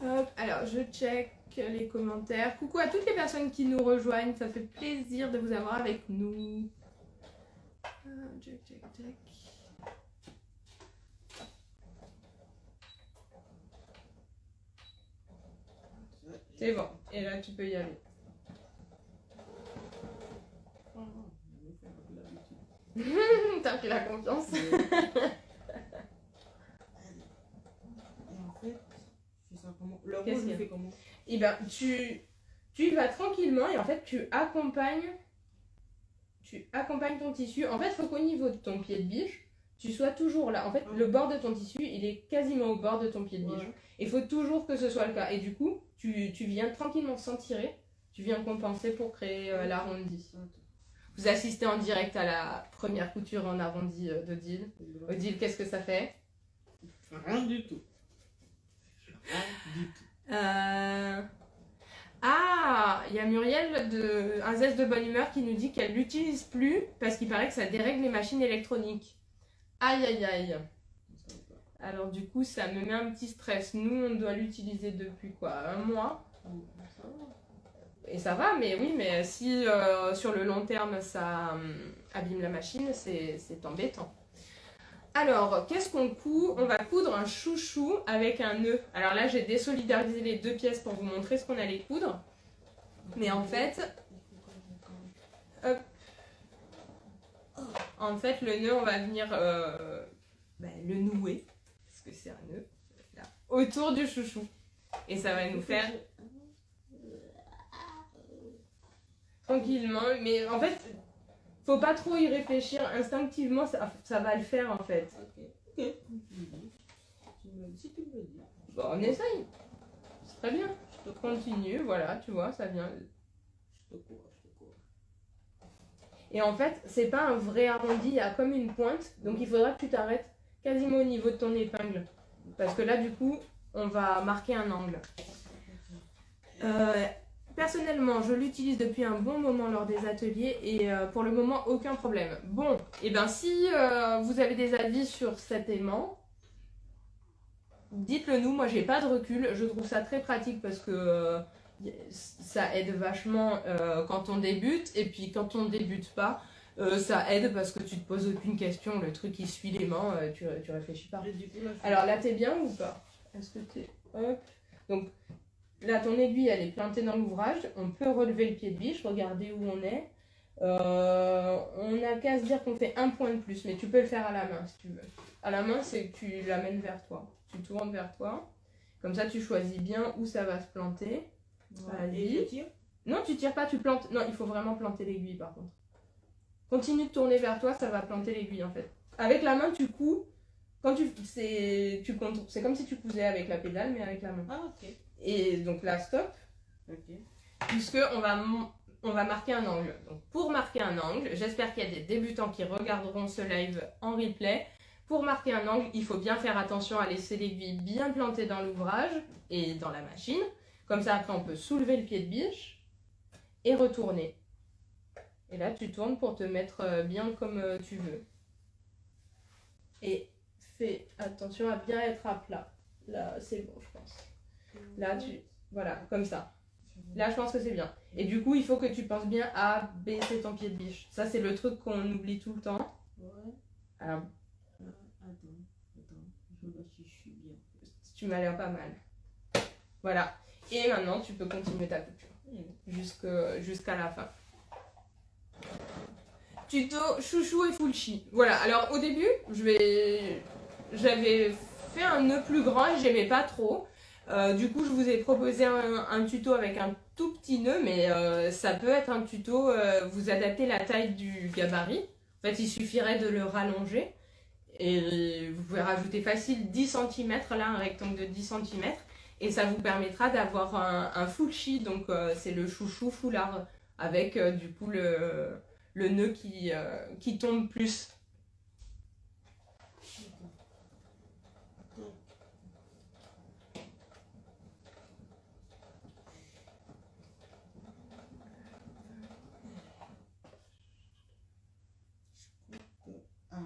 A: Hop, alors, je check les commentaires. Coucou à toutes les personnes qui nous rejoignent. Ça fait plaisir de vous avoir avec nous. Check. C'est bon. Et là, tu peux y aller. T'as pris la confiance.
B: Et en fait, je fais ça comment? Le
A: Qu'est-ce
B: rouge,
A: qu'il y
B: je
A: a?
B: fais comment?
A: Et ben, tu y vas tranquillement et en fait, tu accompagnes ton tissu. En fait, il faut qu'au niveau de ton pied de biche, tu sois toujours là. En fait, le bord de ton tissu, il est quasiment au bord de ton pied de biche. Il faut toujours que ce soit le cas. Et du coup, tu viens tranquillement sans tirer. Tu viens compenser pour créer l'arrondi. Vous assistez en direct à la première couture en arrondi d'Odile. Odile, qu'est-ce que ça fait?
B: Rien du tout. Rien du tout.
A: Ah, il y a Muriel de Un Zeste de Bonne Humeur qui nous dit qu'elle l'utilise plus parce qu'il paraît que ça dérègle les machines électroniques. Aïe aïe aïe. Alors du coup, ça me met un petit stress. Nous, on doit l'utiliser depuis quoi? 1 mois? Et ça va, mais oui, mais si sur le long terme, ça abîme la machine, c'est embêtant. Alors, qu'est-ce qu'on coud? On va coudre un chouchou avec un nœud. Alors là, j'ai désolidarisé les deux pièces pour vous montrer ce qu'on allait coudre. Mais en fait, hop. En fait, le nœud, on va venir le nouer, parce que c'est un nœud, là, autour du chouchou. Et ça va nous faire tranquillement. Mais en fait, faut pas trop y réfléchir. Instinctivement, ça va le faire en fait.
B: Ok. Si tu me le dis.
A: Bon, on essaye. C'est très bien. Je te continue, voilà, tu vois, ça vient.
B: Je te cours.
A: Et en fait, c'est pas un vrai arrondi, il y a comme une pointe. Donc il faudra que tu t'arrêtes quasiment au niveau de ton épingle. Parce que là, du coup, on va marquer un angle. Personnellement, je l'utilise depuis un bon moment lors des ateliers et pour le moment, aucun problème. Bon, et ben si vous avez des avis sur cet aimant, dites-le nous. Moi, j'ai pas de recul. Je trouve ça très pratique parce que ça aide vachement quand on débute. Et puis quand on débute pas, ça aide parce que tu te poses aucune question. Le truc, il suit l'aimant, tu réfléchis pas. Alors là, t'es bien ou pas? Est-ce que t'es... Hop. Donc là, ton aiguille, elle est plantée dans l'ouvrage. On peut relever le pied de biche, regarder où on est. On n'a qu'à se dire qu'on fait un point de plus, mais tu peux le faire à la main si tu veux. À la main, c'est que tu l'amènes vers toi. Tu tournes vers toi. Comme ça, tu choisis bien où ça va se planter.
B: Ouais. Et je tire?
A: Non, tu tires pas, tu plantes. Non, il faut vraiment planter l'aiguille par contre. Continue de tourner vers toi, ça va planter l'aiguille en fait. Avec la main, tu couds. Quand c'est comme si tu cousais avec la pédale, mais avec la main.
B: Ah, ok.
A: Et donc là, stop.
B: Ok.
A: Puisque on va marquer un angle. Donc pour marquer un angle, j'espère qu'il y a des débutants qui regarderont ce live en replay. Pour marquer un angle, il faut bien faire attention à laisser l'aiguille bien plantée dans l'ouvrage et dans la machine. Comme ça, après, on peut soulever le pied de biche et retourner. Et là, tu tournes pour te mettre bien comme tu veux. Et fais attention à bien être à plat. Là, c'est bon, je pense. Là, voilà, comme ça. Là, je pense que c'est bien. Et du coup, il faut que tu penses bien à baisser ton pied de biche. Ça, c'est le truc qu'on oublie tout le temps.
B: Ouais.
A: Alors,
B: Attends. Je vois si je suis bien.
A: tu m'as l'air pas mal. Voilà. Et maintenant, tu peux continuer ta couture. Jusqu'à la fin. Tuto chouchou et fullchi. Voilà, alors au début, j'avais fait un nœud plus grand et j'aimais pas trop. Du coup, je vous ai proposé un tuto avec un tout petit nœud, mais ça peut être un tuto, vous adaptez la taille du gabarit. En fait, il suffirait de le rallonger. Et vous pouvez rajouter facile 10 cm, là, un rectangle de 10 cm. Et ça vous permettra d'avoir un fullchi, donc c'est le chouchou foulard, avec du coup le nœud qui tombe plus.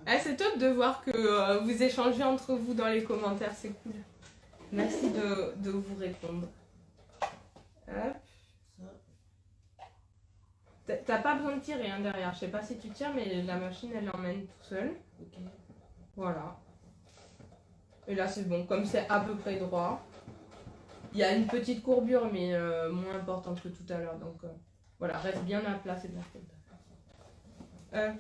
A: Ah, c'est top de voir que vous échangez entre vous dans les commentaires, c'est cool. Merci de vous répondre. Hop. T'as pas besoin de tirer hein, derrière, je sais pas si tu tires, mais la machine elle l'emmène tout seul.
B: Ok.
A: Voilà. Et là c'est bon, comme c'est à peu près droit. Il y a une petite courbure, mais moins importante que tout à l'heure, donc voilà, reste bien à plat, c'est bien ce que t'as fait.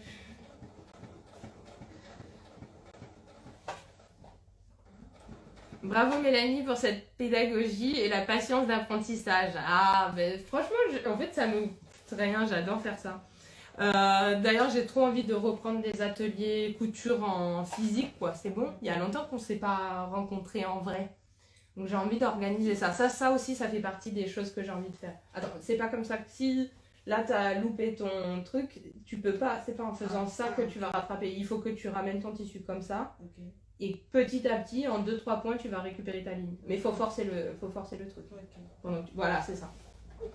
A: Bravo Mélanie pour cette pédagogie et la patience d'apprentissage. Ah, ben franchement, en fait, ça me coûte rien, j'adore faire ça. D'ailleurs, j'ai trop envie de reprendre des ateliers couture en physique, quoi. C'est bon, il y a longtemps qu'on ne s'est pas rencontrés en vrai. Donc j'ai envie d'organiser ça. Ça aussi, ça fait partie des choses que j'ai envie de faire. Attends, c'est pas comme ça que si là, tu as loupé ton truc, tu peux pas, c'est pas en faisant ça que tu vas rattraper. Il faut que tu ramènes ton tissu comme ça.
B: Ok.
A: Et petit à petit, en 2-3 points, tu vas récupérer ta ligne. Mais il faut forcer le truc.
B: Ok.
A: Voilà, c'est ça.
B: Ok.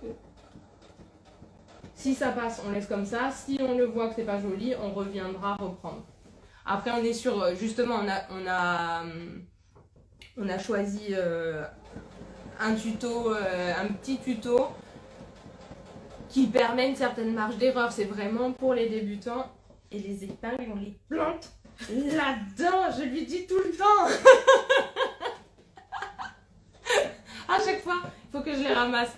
A: Si ça passe, on laisse comme ça. Si on le voit que c'est pas joli, on reviendra reprendre. Après, on est sur... Justement, on a choisi un tuto, un petit tuto qui permet une certaine marge d'erreur. C'est vraiment pour les débutants. Et les épingles, on les plante là-dedans, je lui dis tout le temps. À chaque fois, il faut que je les ramasse.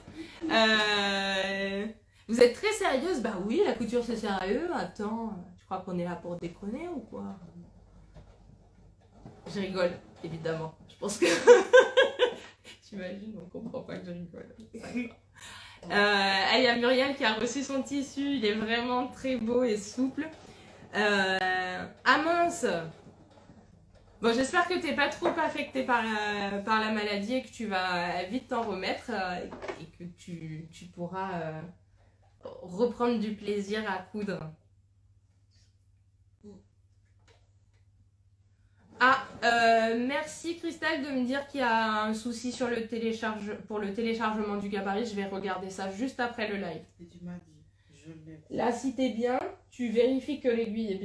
A: Vous êtes très sérieuse? Bah oui, la couture c'est sérieux. Attends, tu crois qu'on est là pour déconner ou quoi? Je rigole, évidemment. Je pense que... T'imagines, on comprend pas que je rigole. Il y a Muriel qui a reçu son tissu, il est vraiment très beau et souple. Ah mince! Bon, j'espère que t'es pas trop affecté par la maladie et que tu vas vite t'en remettre et que tu pourras reprendre du plaisir à coudre. Ah, merci Christelle de me dire qu'il y a un souci sur pour le téléchargement du gabarit. Je vais regarder ça juste après le live.
B: Et tu m'as dit, je l'ai.
A: Là, si t'es bien, tu vérifies que l'aiguille est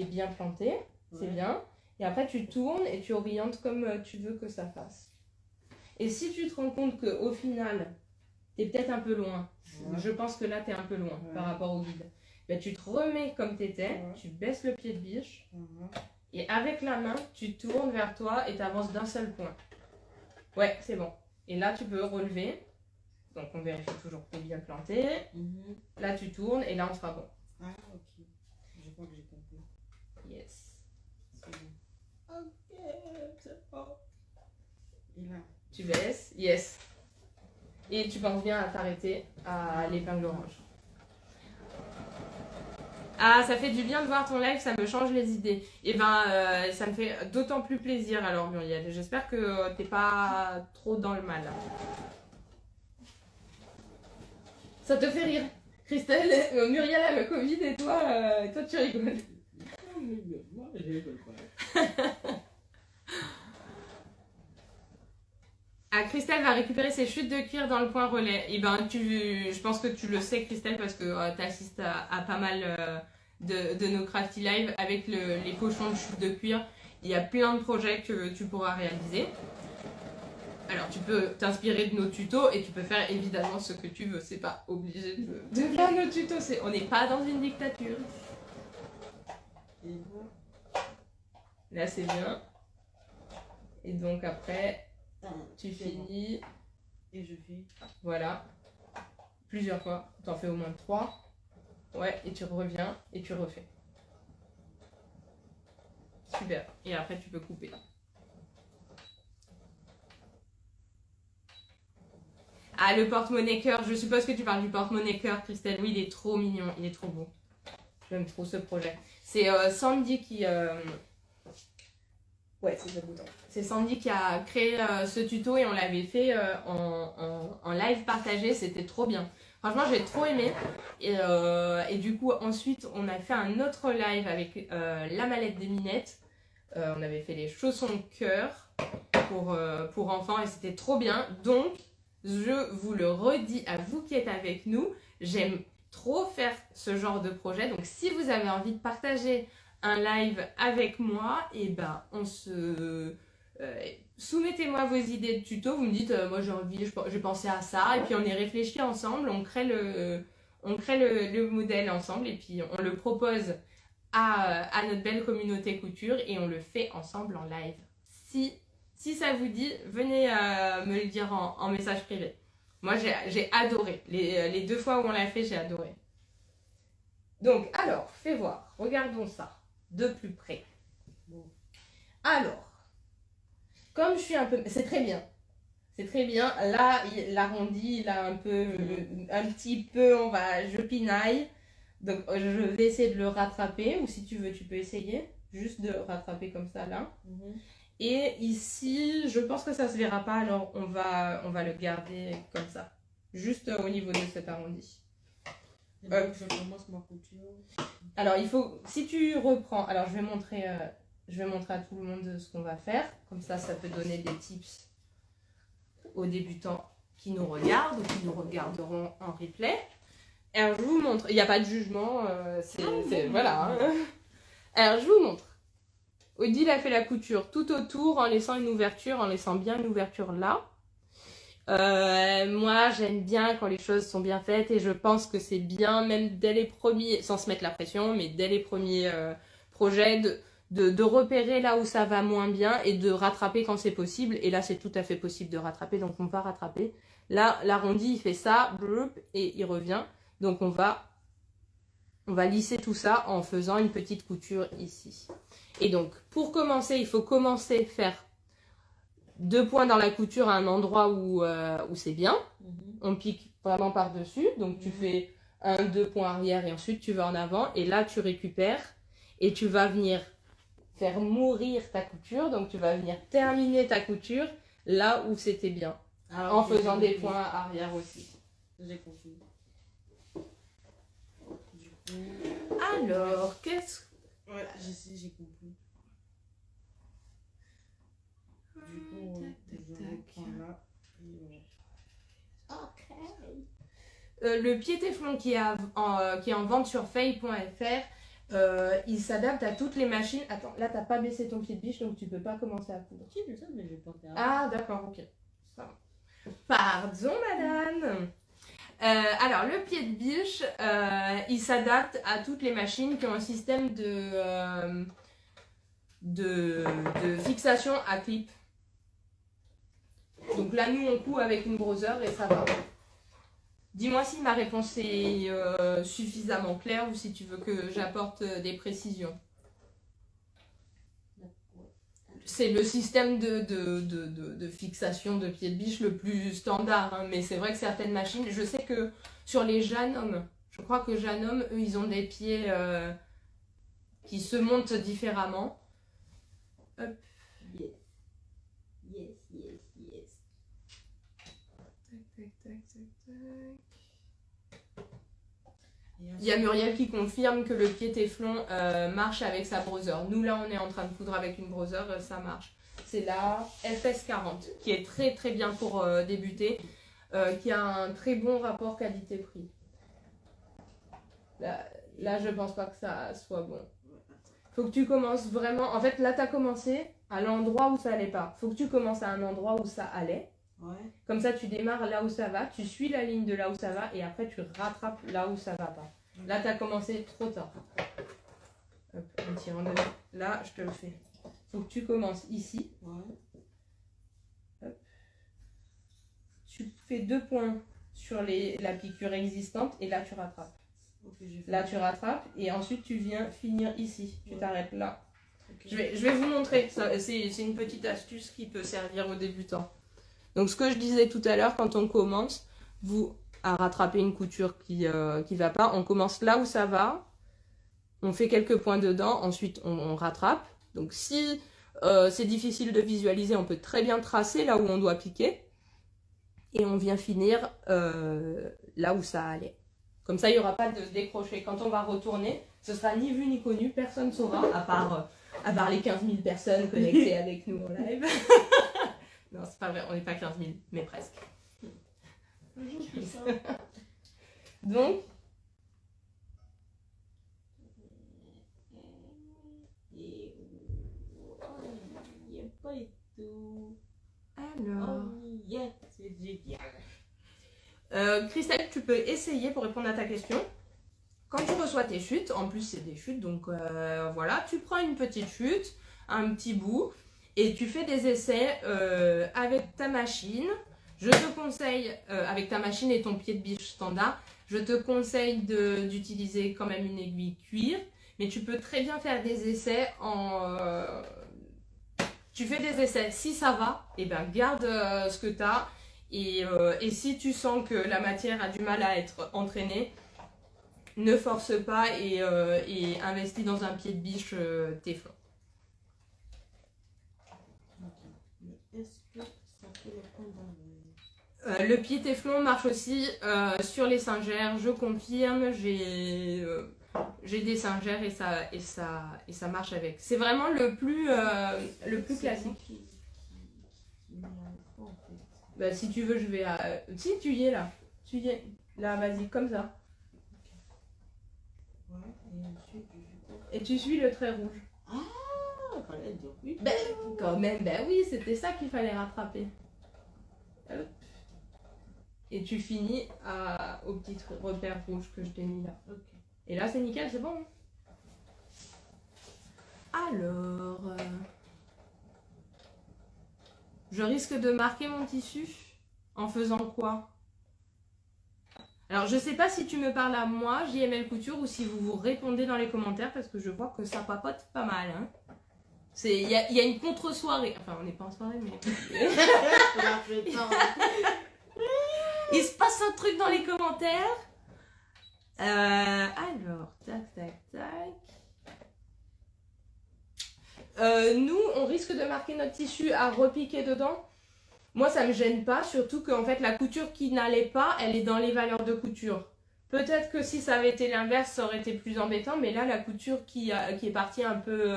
A: bien plantée. C'est bien. Et après, tu tournes et tu orientes comme tu veux que ça fasse. Et si tu te rends compte qu'au final, t'es peut-être un peu loin, je pense que là, t'es un peu loin par rapport au guide, ben, tu te remets comme t'étais, tu baisses le pied de biche, et avec la main, tu tournes vers toi et t'avances d'un seul point. Ouais, c'est bon. Et là, tu peux relever. Donc, on vérifie toujours que tu es bien planté. Là, tu tournes et là, on sera bon.
B: Ah, ok. Je crois que j'ai compris.
A: Yes.
B: C'est bon. Ok, c'est bon. Et là,
A: Tu baisses. Yes. Et tu penses bien à t'arrêter à l'épingle orange. Ah, ça fait du bien de voir ton live, ça me change les idées. Et ben, ça me fait d'autant plus plaisir alors, Muriel. J'espère que t'es pas trop dans le mal. Ça te fait rire. Christelle, Muriel a le Covid et toi tu rigoles.
B: non, mais moi, je rigole pas.
A: Ah, Christelle va récupérer ses chutes de cuir dans le point relais. Et ben, je pense que tu le sais, Christelle, parce que tu assistes à pas mal de nos crafty live avec les pochons de chutes de cuir. Il y a plein de projets que tu pourras réaliser. Alors, tu peux t'inspirer de nos tutos et tu peux faire évidemment ce que tu veux. C'est pas obligé de faire nos tutos. On n'est pas dans une dictature.
B: Et
A: Là, c'est bien. Et donc après, tu
B: c'est
A: finis.
B: bon. Et je fais.
A: Voilà. Plusieurs fois. T'en fais au moins 3. Ouais, et tu reviens et tu refais. Super. Et après, tu peux couper. Ah, le porte-monnaie cœur. Je suppose que tu parles du porte-monnaie cœur, Christelle. Oui, il est trop mignon. Il est trop beau. J'aime trop ce projet. C'est Sandy qui... Ouais, c'est le bouton. C'est Sandy qui a créé ce tuto et on l'avait fait en live partagé. C'était trop bien. Franchement, j'ai trop aimé. Et du coup, ensuite, on a fait un autre live avec la mallette des minettes. On avait fait les chaussons cœur pour enfants et c'était trop bien. Donc, je vous le redis à vous qui êtes avec nous. J'aime trop faire ce genre de projet. Donc, si vous avez envie de partager un live avec moi, et ben, on se... soumettez-moi vos idées de tuto, vous me dites moi j'ai pensé à ça, et puis on y réfléchit ensemble, on crée le modèle ensemble, et puis on le propose à notre belle communauté couture, et on le fait ensemble en live. Si ça vous dit, venez me le dire en message privé. Moi j'ai adoré, les 2 fois où on l'a fait, j'ai adoré. Donc alors, fais voir, regardons ça de plus près.
B: Bon.
A: Alors, comme je suis un peu... C'est très bien. C'est très bien. Là, l'arrondi, il a un petit peu, je pinaille. Donc, je vais essayer de le rattraper. Ou si tu veux, tu peux essayer. Juste de rattraper comme ça, là. Et ici, je pense que ça se verra pas. Alors, on va le garder comme ça. Juste au niveau de cet arrondi.
B: Et donc, je commence ma couture.
A: Alors, il faut... Si tu reprends... Alors, je vais montrer à tout le monde ce qu'on va faire. Comme ça peut donner des tips aux débutants qui nous regardent ou qui nous regarderont en replay. Alors, je vous montre. Il n'y a pas de jugement. Voilà. Hein. Alors, je vous montre. Odile a fait la couture tout autour en laissant une ouverture, en laissant bien une ouverture là. Moi, j'aime bien quand les choses sont bien faites et je pense que c'est bien, même dès les premiers, sans se mettre la pression, mais dès les premiers projets, de repérer là où ça va moins bien et de rattraper quand c'est possible. Et là, c'est tout à fait possible de rattraper, donc on va rattraper. Là, l'arrondi, il fait ça, et il revient. Donc on va lisser tout ça en faisant une petite couture ici. Et donc, pour commencer, il faut commencer à faire 2 points dans la couture à un endroit où c'est bien. On pique vraiment par-dessus. Donc, tu fais 2 points arrière et ensuite tu vas en avant. Et là, tu récupères et tu vas venir faire mourir ta couture. Donc, tu vas venir terminer ta couture là où c'était bien. Alors, en faisant des points arrière aussi.
B: J'ai compris. Du coup...
A: Alors, qu'est-ce...
B: Voilà, j'ai compris. Du coup, je reprends là.
A: Ok. Le pied téflon qui est en vente sur faye.fr, il s'adapte à toutes les machines. Attends, là t'as pas baissé ton pied de biche donc tu peux pas commencer à coudre.
B: Si, je sais, mais je vais pas faire.
A: Ah d'accord, ok. Ça va. Pardon madame. Alors le pied de biche, il s'adapte à toutes les machines qui ont un système de fixation à clip. Donc là, nous, on coud avec une brosseur et ça va. Dis-moi si ma réponse est suffisamment claire ou si tu veux que j'apporte des précisions. C'est le système de fixation de pied de biche le plus standard, hein, mais c'est vrai que certaines machines, je sais que sur les Janome, je crois que Janome, eux, ils ont des pieds qui se montent différemment. Hop.
B: Yes. Yes, yes, yes.
A: Tac, tac, tac, tac, tac. Il y a Muriel qui confirme que le pied téflon marche avec sa brosseur. Nous, là, on est en train de coudre avec une brosseur, ça marche. C'est la FS40, qui est très très bien pour débuter, qui a un très bon rapport qualité-prix. Là, je pense pas que ça soit bon. Faut que tu commences vraiment... En fait, là, tu as commencé à l'endroit où ça allait pas. Faut que tu commences à un endroit où ça allait.
B: Ouais.
A: Comme ça, tu démarres là où ça va, tu suis la ligne de là où ça va et après, tu rattrapes là où ça va pas. Là, tu as commencé trop tard. Hop, un petit randonnée. Là, je te le fais. Faut que tu commences ici.
B: Ouais.
A: Hop. Tu fais 2 points sur la piqûre existante et là, tu rattrapes.
B: Okay,
A: là, tu rattrapes et ensuite, tu viens finir ici. Tu t'arrêtes là.
B: Okay.
A: Je vais vous montrer. C'est une petite astuce qui peut servir aux débutants. Donc, ce que je disais tout à l'heure, quand on commence, à rattraper une couture qui va pas, on commence là où ça va, on fait quelques points dedans, ensuite on rattrape. Donc, si c'est difficile de visualiser, on peut très bien tracer là où on doit piquer et on vient finir là où ça allait. Comme ça, il n'y aura pas de décroché. Quand on va retourner, ce sera ni vu ni connu, personne ne saura, à part les 15 000 personnes connectées avec nous en live. Non, c'est pas vrai, on n'est pas 15 000, mais presque. Donc, alors, Christelle, tu peux essayer pour répondre à ta question. Quand tu reçois tes chutes, en plus c'est des chutes, donc voilà, tu prends une petite chute, un petit bout, et tu fais des essais avec ta machine. Je te conseille, avec ta machine et ton pied de biche standard, je te conseille d'utiliser quand même une aiguille cuir, mais tu peux très bien faire des essais tu fais des essais, si ça va, et ben garde ce que tu as, et si tu sens que la matière a du mal à être entraînée, ne force pas et investis dans un pied de biche téflon.
B: Est-ce que ça peut le prendre dans
A: le pied téflon marche aussi sur les singères, je confirme, j'ai des singères et ça marche avec. C'est vraiment le plus classique. Bah, si tu veux, je vais si tu y es là. Tu y es. Là, vas-y, comme ça. Et tu suis le trait rouge.
B: Ah, fallait dire oui.
A: Ben, quand même, ben oui, c'était ça qu'il fallait rattraper. Hop. Et tu finis au petit repère rouge que je t'ai mis là.
B: Okay.
A: Et là, c'est nickel, c'est bon. Alors, je risque de marquer mon tissu en faisant quoi? Alors, je sais pas si tu me parles à moi, JML Couture, ou si vous répondez dans les commentaires, parce que je vois que ça papote pas mal. Hein. Il y a une contre-soirée. Enfin, on n'est pas en soirée, mais... Il se passe un truc dans les commentaires. Alors, tac, tac, tac. Nous, on risque de marquer notre tissu à repiquer dedans. Moi, ça me gêne pas, surtout qu'en fait, la couture qui n'allait pas, elle est dans les valeurs de couture. Peut-être que si ça avait été l'inverse, ça aurait été plus embêtant, mais là, la couture qui est partie un peu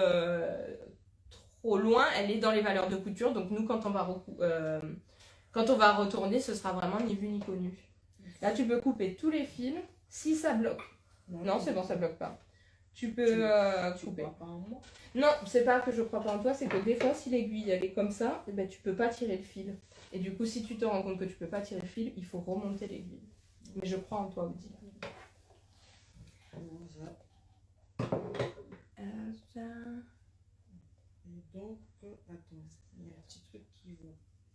A: trop loin, elle est dans les valeurs de couture. Donc nous, quand on va retourner, ce sera vraiment ni vu ni connu. Là, tu peux couper tous les fils. Si ça bloque. Non, c'est bon, ça bloque pas. Tu peux couper.
B: Tu crois pas en moi?
A: Non, c'est pas que je crois pas en toi, c'est que des fois, si l'aiguille elle est comme ça, eh ben, tu peux pas tirer le fil. Et du coup, si tu te rends compte que tu peux pas tirer le fil, il faut remonter l'aiguille. Mais je crois en toi, Odile.
B: Et donc, attends, il y a un petit truc qui va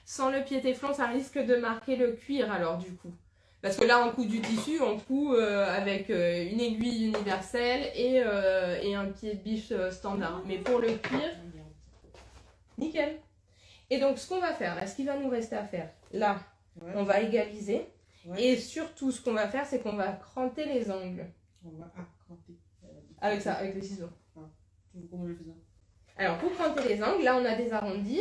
A: Sans le pied téflon, ça risque de marquer le cuir alors du coup. Parce que là, on coud du tissu, on coud avec une aiguille universelle et un pied de biche standard. Mais pour le cuir, nickel. Et donc, ce qu'on va faire, là, ce qu'il va nous rester à faire, là, on va égaliser. Et surtout, ce qu'on va faire, c'est qu'on va cranter les angles.
B: On va cranter.
A: Avec ça, avec les ciseaux.
B: Comment je fais ça?
A: Alors, pour cranter les angles, là, on a des arrondis.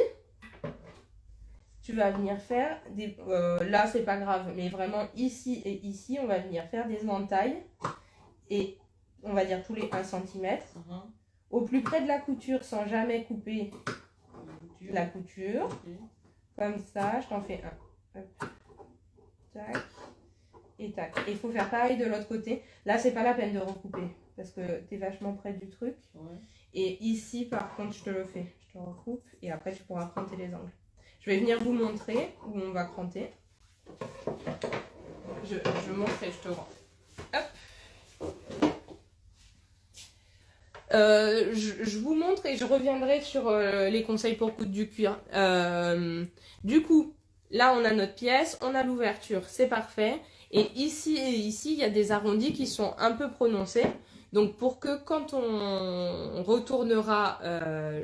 A: Tu vas venir faire des... là, c'est pas grave, mais vraiment ici et ici, on va venir faire des entailles. Et on va dire tous les 1 cm. Au plus près de la couture, sans jamais couper la couture. Comme ça, je t'en fais un. Hop. Tac. Et tac. Et il faut faire pareil de l'autre côté. Là, c'est pas la peine de recouper. Parce que tu es vachement près du truc. Et ici, par contre, je te le fais. Je te recoupe. Et après, tu pourras cranter les angles. Je vais venir vous montrer où on va cranter. Je montre et je te rends. Hop. Je vous montre et je reviendrai sur les conseils pour coudre du cuir. Du coup, là on a notre pièce, on a l'ouverture, c'est parfait. Et ici, il y a des arrondis qui sont un peu prononcés. Donc pour que quand on retournera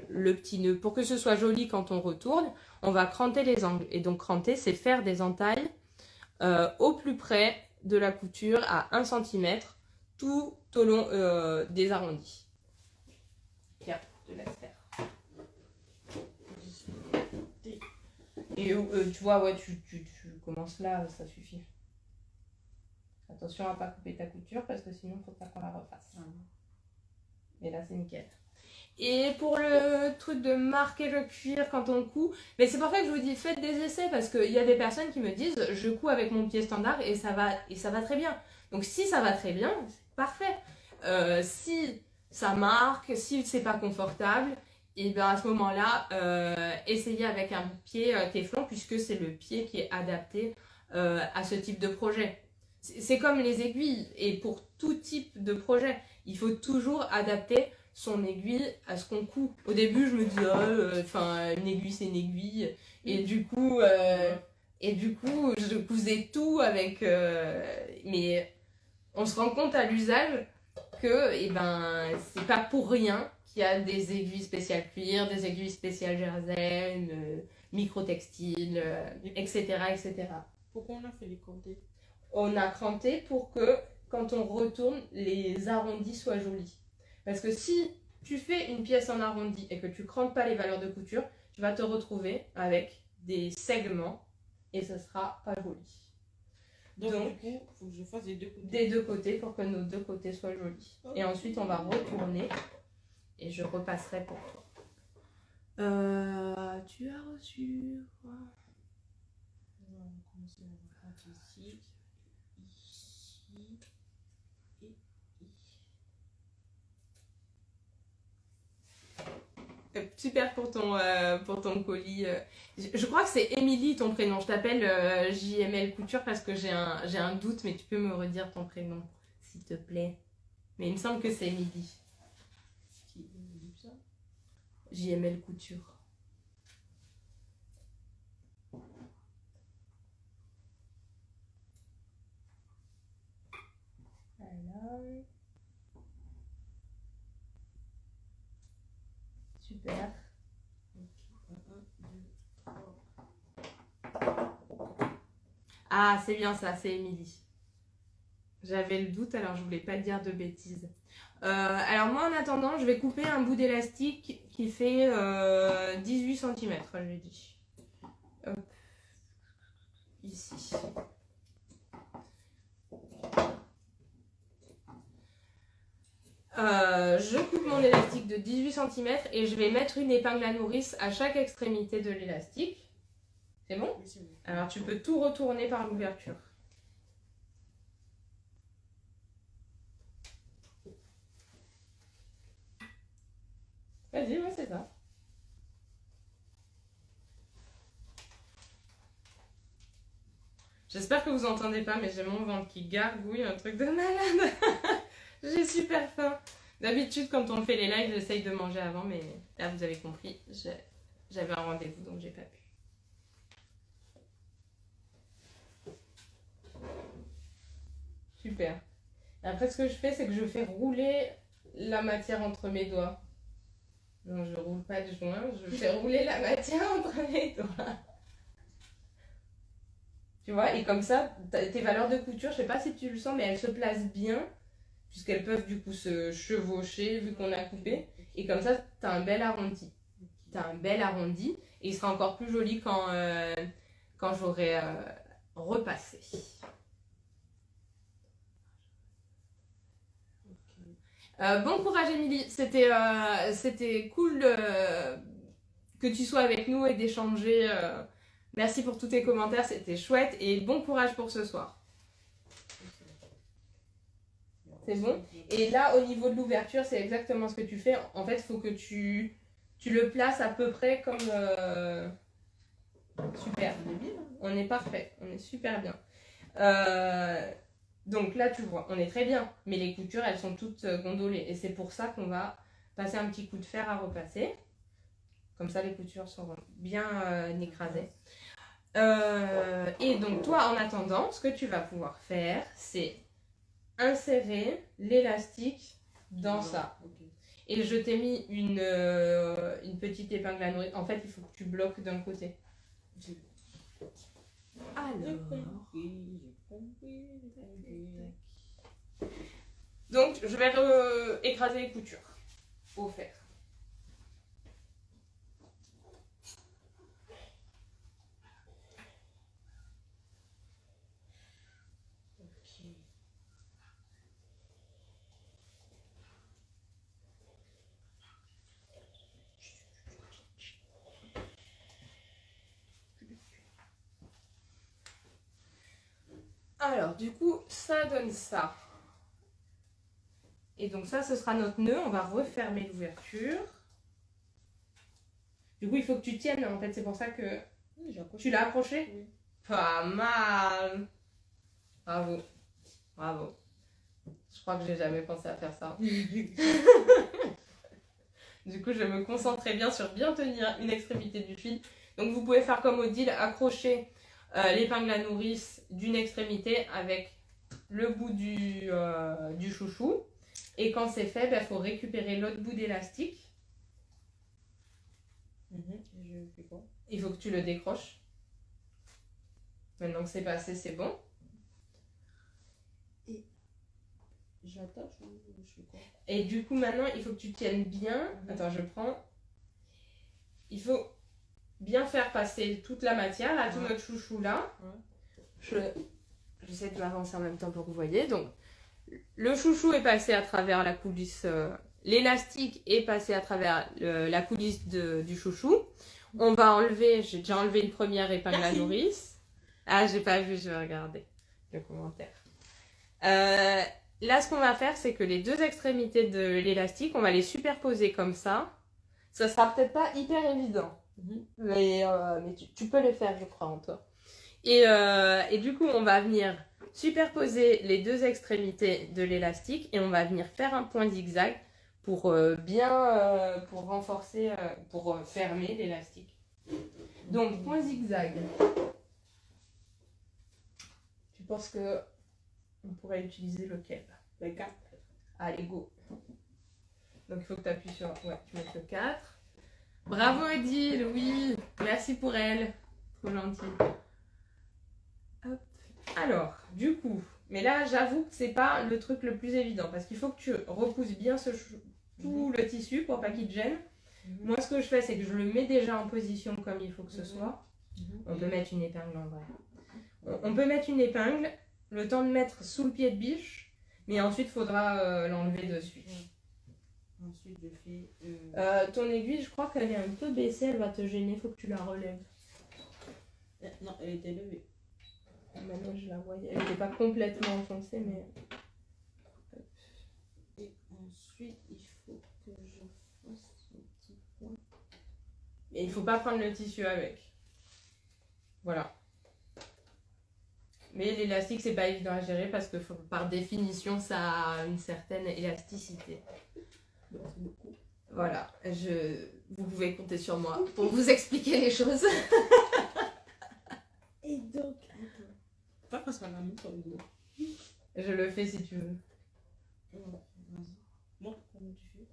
A: le petit nœud, pour que ce soit joli quand on retourne, on va cranter les angles. Et donc cranter, c'est faire des entailles au plus près de la couture à 1 cm tout au long des arrondis. Tiens, je te laisse faire. Et tu vois, ouais, tu commences là, ça suffit. Attention à ne pas couper ta couture parce que sinon il faut pas qu'on la refasse. Mais là c'est nickel. Et pour le truc de marquer le cuir quand on coud, mais c'est pour ça que je vous dis faites des essais parce qu'il y a des personnes qui me disent je couds avec mon pied standard et ça va très bien. Donc si ça va très bien, c'est parfait. Si ça marque, si c'est pas confortable, et bien à ce moment-là, essayez avec un pied téflon puisque c'est le pied qui est adapté à ce type de projet. C'est comme les aiguilles et pour tout type de projet, il faut toujours adapter son aiguille à ce qu'on coud. Au début, je me dis, une aiguille c'est une aiguille et du coup, je cousais tout avec. Mais on se rend compte à l'usage que, c'est pas pour rien qu'il y a des aiguilles spéciales cuir, des aiguilles spéciales jersey, micro-textiles, etc., etc.
B: Pourquoi on a fait les compter?
A: On a cranté pour que quand on retourne, les arrondis soient jolis. Parce que si tu fais une pièce en arrondi et que tu crantes pas les valeurs de couture, tu vas te retrouver avec des segments et ce sera pas joli. Donc,
B: du coup, il faut que je fasse les deux côtés.
A: Des deux côtés pour que nos deux côtés soient jolis. Et ensuite, on va retourner et je repasserai pour toi. Tu as reçu quoi?
B: On va commencer à rentrer ici.
A: Super pour ton colis. Je crois que c'est Émilie ton prénom. Je t'appelle JML Couture parce que j'ai un doute, mais tu peux me redire ton prénom, s'il te plaît. Mais il me semble que c'est Émilie.
B: Qui dit ça?
A: JML Couture. Voilà. Super. Ah, c'est bien ça, c'est Émilie. J'avais le doute, alors je voulais pas dire de bêtises. Alors moi, en attendant, je vais couper un bout d'élastique qui fait 18 cm, je l'ai dit. Hop. Ici. Je coupe mon élastique de 18 cm et je vais mettre une épingle à nourrice à chaque extrémité de l'élastique. C'est bon?
B: Oui, c'est bon.
A: Alors tu peux tout retourner par l'ouverture. Vas-y, ouais, c'est ça. J'espère que vous entendez pas, mais j'ai mon ventre qui gargouille, un truc de malade. J'ai super faim. D'habitude, quand on fait les lives, j'essaye de manger avant, mais là, vous avez compris, j'avais un rendez-vous, donc j'ai pas pu. super. Et après, ce que je fais, c'est que je fais rouler la matière entre mes doigts. Non, je roule pas de joint, je fais rouler la matière entre mes doigts. Tu vois, et comme ça, tes valeurs de couture, je sais pas si tu le sens, mais elles se placent bien, puisqu'elles peuvent du coup se chevaucher vu qu'on a coupé. Et comme ça, t'as un bel arrondi. T'as un bel arrondi, et il sera encore plus joli quand j'aurai repassé. Bon courage, Émilie. C'était cool que tu sois avec nous et d'échanger. Merci pour tous tes commentaires, c'était chouette. Et bon courage pour ce soir. C'est bon? Et là, au niveau de l'ouverture, c'est exactement ce que tu fais. En fait, il faut que tu le places à peu près comme... Super. On est parfait. On est super bien. Donc là, tu vois, on est très bien. Mais les coutures, elles sont toutes gondolées. Et c'est pour ça qu'on va passer un petit coup de fer à repasser. Comme ça, les coutures seront bien écrasées. Et donc, toi, en attendant, ce que tu vas pouvoir faire, c'est insérer l'élastique dans ça. Et je t'ai mis une petite épingle à nourrir. En fait, il faut que tu bloques d'un côté. Alors... Donc, je vais écraser les coutures au fer. Alors, du coup, ça donne ça. Et donc ça, ce sera notre nœud. On va refermer l'ouverture. Du coup, il faut que tu tiennes, en fait. C'est pour ça que...
B: Oui,
A: tu l'as accroché?
B: Oui.
A: Pas mal. Bravo. Bravo. Je crois que j'ai jamais pensé à faire ça. Du coup, je vais me concentrer bien sur bien tenir une extrémité du fil. Donc, vous pouvez faire comme Odile, accrocher l'épingle à nourrice d'une extrémité avec le bout du chouchou. Et quand c'est fait, il faut récupérer l'autre bout d'élastique.
B: Je fais quoi?
A: Il faut que tu le décroches. Maintenant que c'est passé, c'est bon.
B: Et j'attache ou je fais quoi?
A: Et du coup, maintenant, il faut que tu tiennes bien. Attends, je prends. Il faut bien faire passer toute la matière, là, tout notre chouchou là. J'essaie de m'avancer en même temps pour que vous voyez. Donc, le chouchou est passé à travers la coulisse. L'élastique est passé à travers la coulisse du chouchou. On va enlever, j'ai déjà enlevé une première épingle à nourrice. Ah, j'ai pas vu, je vais regarder le commentaire. Là, ce qu'on va faire, c'est que les deux extrémités de l'élastique, on va les superposer comme ça. Ça sera peut-être pas hyper évident, mais tu peux le faire, je crois, en toi. Et du coup, on va venir superposer les deux extrémités de l'élastique et on va venir faire un point zigzag pour pour renforcer, pour fermer l'élastique. Donc, point zigzag. Tu penses que on pourrait utiliser lequel?
B: Le 4.
A: Allez, go. Donc, il faut que tu appuies sur... Ouais, tu mets le 4. Bravo, Odile, oui. Merci pour elle. Trop gentil. Hop. Alors, du coup... Mais là, j'avoue que c'est pas le truc le plus évident. Parce qu'il faut que tu repousses bien tout le tissu pour pas qu'il te gêne. Moi, ce que je fais, c'est que je le mets déjà en position comme il faut que ce soit. On peut mettre une épingle en vrai. On peut mettre une épingle, le temps de mettre sous le pied de biche, mais ensuite, il faudra l'enlever dessus.
B: Ensuite, je fais...
A: ton aiguille, je crois qu'elle est un peu baissée, elle va te gêner, il faut que tu la relèves.
B: Non, elle était levée.
A: Maintenant, je la voyais. Elle n'était pas complètement enfoncée, mais...
B: Et ensuite, il faut que je fasse un petit point.
A: Et il faut pas prendre le tissu avec. Voilà. Mais l'élastique, c'est pas évident à gérer parce que par définition, ça a une certaine élasticité.
B: Merci beaucoup.
A: Voilà. Vous pouvez compter sur moi pour vous expliquer les choses.
B: Et donc, attends. Pas qu'on soit la main sur le dos.
A: Je le fais si tu veux.
B: Vas-y. Montre comment tu fais.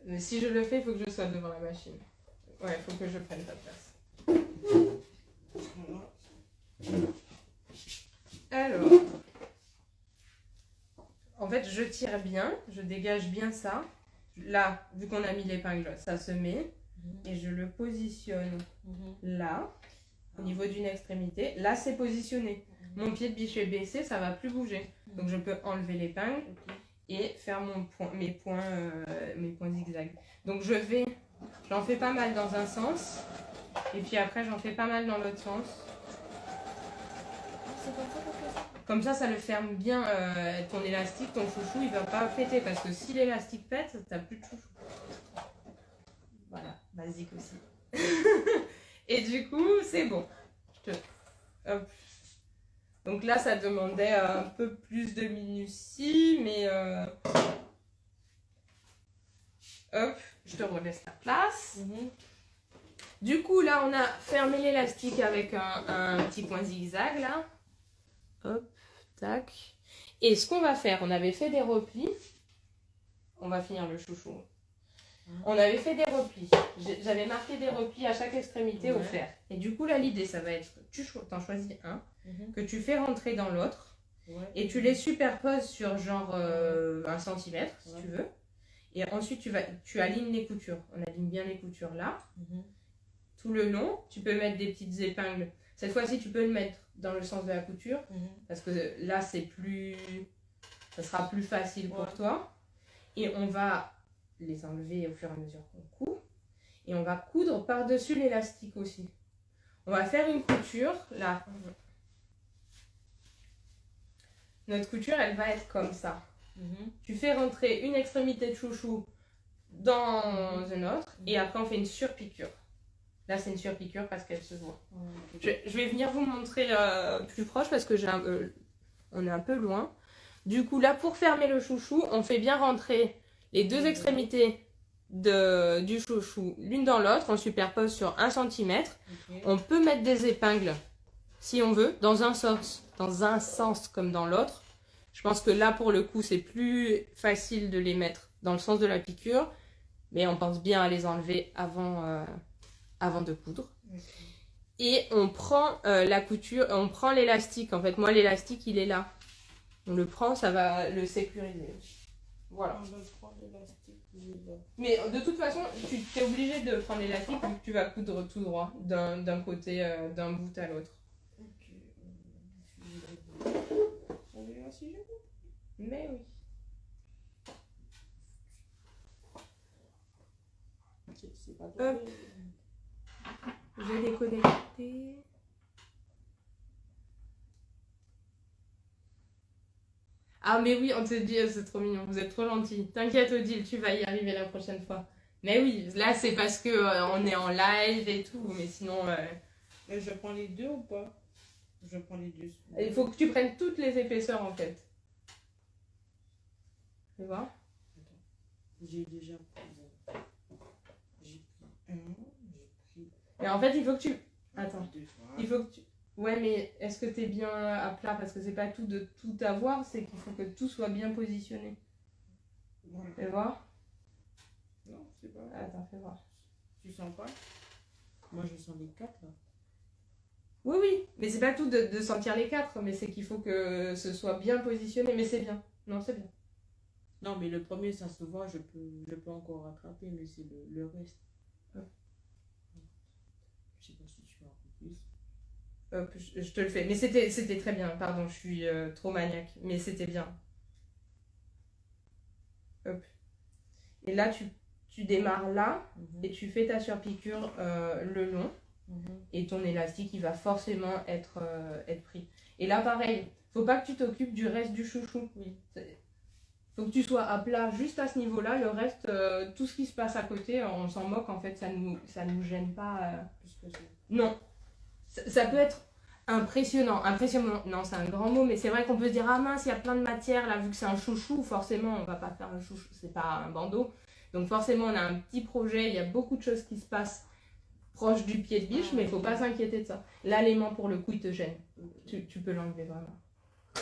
A: Mais si je le fais, il faut que je sois devant la machine. Ouais, il faut que je prenne ta place.
B: Voilà.
A: Alors, en fait, je tire bien, je dégage bien ça. Là, vu qu'on a mis l'épingle, ça se met. Et je le positionne là, au niveau d'une extrémité. Là, c'est positionné. Mon pied de biche est baissé, ça va plus bouger. Donc, je peux enlever l'épingle et faire mes points zigzag. Donc, j'en fais pas mal dans un sens. Et puis après, j'en fais pas mal dans l'autre sens.
B: C'est comme ça qu'on fait ça.
A: Comme ça le ferme bien ton élastique, ton chouchou, il va pas péter. Parce que si l'élastique pète, t'as plus de chouchou. Voilà, basique aussi. Et du coup, c'est bon. Hop. Donc là, ça demandait un peu plus de minutie, mais hop, je te relaisse ta place. Du coup, là, on a fermé l'élastique avec un petit point zigzag, là. Hop, tac. Et ce qu'on va faire, on avait fait des replis. On va finir le chouchou. On avait fait des replis. J'avais marqué des replis à chaque extrémité au fer. Et du coup, là, l'idée, ça va être, t'en choisis un, que tu fais rentrer dans l'autre. Et tu les superposes sur genre 1 centimètre, si tu veux. Et ensuite, tu alignes les coutures. On aligne bien les coutures là. Tout le long, tu peux mettre des petites épingles. Cette fois-ci, tu peux le mettre dans le sens de la couture. Parce que là, ça sera plus facile pour toi. Et on va les enlever au fur et à mesure qu'on coud. Et on va coudre par-dessus l'élastique aussi. On va faire une couture là. Notre couture, elle va être comme ça. Tu fais rentrer une extrémité de chouchou dans une autre. Et après, on fait une surpiqûre. Là, c'est une surpiqûre parce qu'elle se voit. Je vais venir vous montrer plus proche parce que on est un peu loin. Du coup, là, pour fermer le chouchou, on fait bien rentrer les deux extrémités du chouchou l'une dans l'autre. On superpose sur 1 centimètre. On peut mettre des épingles, si on veut, dans un sens comme dans l'autre. Je pense que là, pour le coup, c'est plus facile de les mettre dans le sens de la piqûre. Mais on pense bien à les enlever avant de coudre. Et on prend la couture, on prend l'élastique. En fait, moi, l'élastique, il est là. On le prend, ça va le sécuriser. Voilà. Mais de toute façon, tu es obligé de prendre l'élastique vu que tu vas coudre tout droit d'un côté, d'un bout à l'autre. Mais oui. Hop. Je vais déconnecter. Ah mais oui, on te dit, c'est trop mignon, vous êtes trop gentil. T'inquiète Odile, tu vas y arriver la prochaine fois. Mais oui, là c'est parce que on est en live et tout, mais sinon...
B: Mais je prends les deux ou pas? Je prends les deux.
A: Il faut que tu prennes toutes les épaisseurs en fait. Tu vois?
B: Attends. J'ai déjà pris... J'ai pris un, j'ai pris...
A: Et en fait, il faut que tu... Attends.
B: Deux fois.
A: Il faut que tu... Ouais, mais est-ce que t'es bien à plat? Parce que c'est pas tout de tout avoir, c'est qu'il faut que tout soit bien positionné.
B: Voilà.
A: Fais voir.
B: Non, c'est pas...
A: Attends, fais voir.
B: Tu sens pas? Moi, je sens les 4 là.
A: Oui, oui, mais c'est pas tout de sentir les 4, mais c'est qu'il faut que ce soit bien positionné. Mais c'est bien. Non, c'est bien.
B: Non, mais le premier, ça se voit, je peux encore rattraper, mais c'est le reste.
A: Hop.
B: Je sais pas si tu as un peu plus.
A: Hop, je te le fais. Mais c'était très bien. Pardon, je suis trop maniaque. Mais c'était bien. Hop. Et là, tu démarres là et tu fais ta surpiqûre le long. Et ton élastique, il va forcément être pris. Et là, pareil, faut pas que tu t'occupes du reste du chouchou. Faut que tu sois à plat juste à ce niveau-là. Le reste, tout ce qui se passe à côté, on s'en moque. En fait, ça nous gêne pas. Non. Ça peut être impressionnant. Impressionnant, non, c'est un grand mot, mais c'est vrai qu'on peut se dire, ah mince, il y a plein de matière, là, vu que c'est un chouchou, forcément, on va pas faire un chouchou, c'est pas un bandeau. Donc forcément, on a un petit projet, il y a beaucoup de choses qui se passent proche du pied de biche, mais il faut pas s'inquiéter de ça. Là, l'aimant, pour le coup, il te gêne. Tu peux l'enlever vraiment.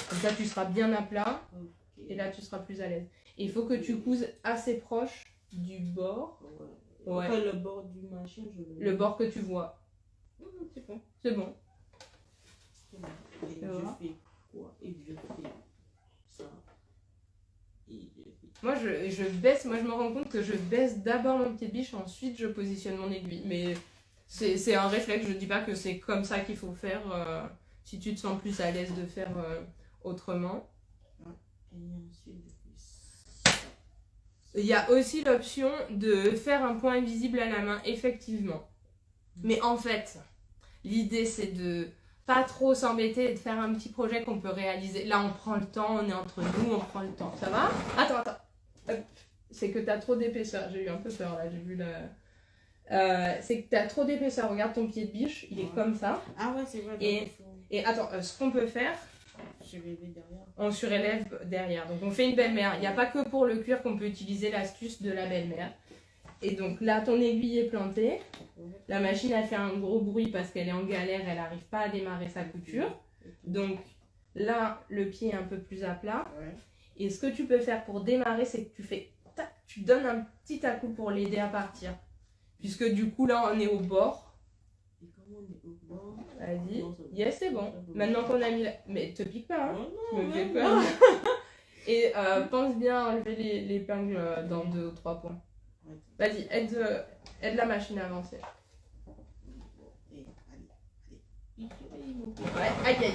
A: Comme ça, tu seras bien à plat.
B: Ok.
A: Et là, tu seras plus à l'aise. Et il faut que tu couses assez proche du bord.
B: Ouais.
A: Ouais.
B: Après, le bord du machin, je
A: Le bord que tu vois.
B: C'est bon.
A: C'est bon.
B: C'est bon. Et
A: Tu
B: je
A: vois.
B: fais quoi? Et je fais ça. Et je fais...
A: Moi, je baisse. Moi, je me rends compte que je baisse d'abord mon pied de biche, ensuite je positionne mon aiguille. Mais c'est un réflexe. Je dis pas que c'est comme ça qu'il faut faire. Si tu te sens plus à l'aise de faire autrement.
B: Et ensuite, je fais ça.
A: Il y a aussi l'option de faire un point invisible à la main, effectivement. Mais en fait, l'idée c'est de pas trop s'embêter et de faire un petit projet qu'on peut réaliser. Là, on prend le temps, on est entre nous, on prend le temps. Ça va? Attends. Hop. C'est que t'as trop d'épaisseur. J'ai eu un peu peur là, j'ai vu la... c'est que t'as trop d'épaisseur. Regarde ton pied de biche, il est comme ça.
B: Ah ouais, c'est vrai.
A: Et attends, ce qu'on peut faire,
B: Je vais lever derrière.
A: on surélève derrière. Donc on fait une belle-mère. Il n'y a pas que pour le cuir qu'on peut utiliser l'astuce de la belle-mère. Et donc là, ton aiguille est plantée. La machine a fait un gros bruit parce qu'elle est en galère, elle n'arrive pas à démarrer sa couture. Donc là, le pied est un peu plus à plat.
B: Ouais.
A: Et ce que tu peux faire pour démarrer, c'est que tu fais tac, tu donnes un petit à-coup pour l'aider à partir. Puisque du coup, là, on est au bord.
B: Et comment on est au bord?
A: Vas-y.
B: Non, ça va.
A: Yes, c'est bon. Maintenant qu'on a mis la... Mais te pique pas, hein.
B: Oh,
A: Me
B: non,
A: fais
B: non,
A: peur.
B: non.
A: Et pense bien à enlever l'épingle dans 2 ou 3 points.
B: Ouais.
A: Vas-y, aide la machine à avancer.
B: Et allez.
A: Ouais, aïe aïe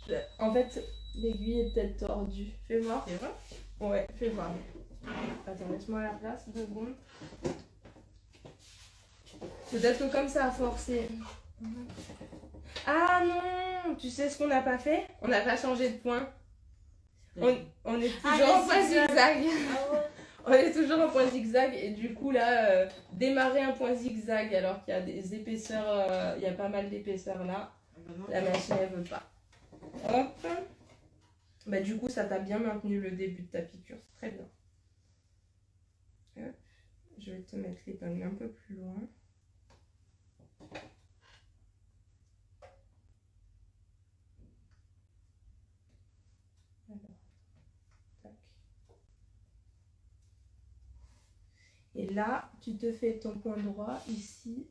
A: aïe. En fait, l'aiguille est peut-être tordue. Fais voir.
B: C'est vrai?
A: Ouais, fais voir. Attends, laisse-moi la place, 2 secondes. Peut-être que comme ça a forcé. Ah non, tu sais ce qu'on n'a pas fait? On n'a pas changé de point. On est toujours en point zigzag.
B: Ah ouais.
A: On est toujours en point zigzag et du coup là, démarrer un point zigzag alors qu'il y a des épaisseurs, il y a pas mal d'épaisseurs là. La machine elle veut pas. Hop. Bah du coup ça t'a bien maintenu le début de ta piqûre, c'est très bien. Hop. Je vais te mettre l'épingle un peu plus loin. Alors, tac. Et là, tu te fais ton point droit ici.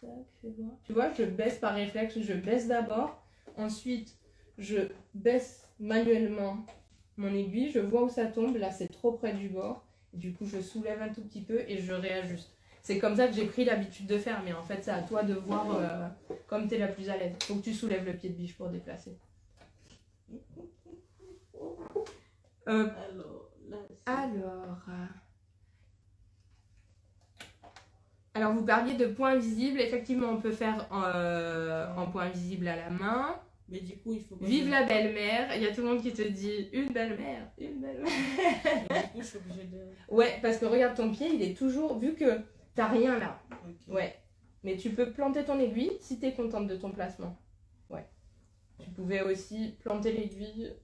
A: Tac, fais voir. Tu vois, je baisse par réflexe, je baisse d'abord. Ensuite, je baisse manuellement mon aiguille. Je vois où ça tombe. Là, c'est trop près du bord. Du coup, je soulève un tout petit peu et je réajuste. C'est comme ça que j'ai pris l'habitude de faire. Mais en fait, c'est à toi de voir comme tu es la plus à l'aise. Il faut que tu soulèves le pied de biche pour déplacer. Alors, vous parliez de points visibles. Effectivement, on peut faire en point visible à la main.
B: Mais du coup, il faut que
A: Vive la belle-mère. Il y a tout le monde qui te dit une belle-mère, une belle-mère.
B: Et du coup, il faut que je donne.
A: Ouais, parce que regarde ton pied, il est toujours... Vu que t'as rien là.
B: Okay.
A: Ouais. Mais tu peux planter ton aiguille si t'es contente de ton placement. Ouais. Tu pouvais aussi planter l'aiguille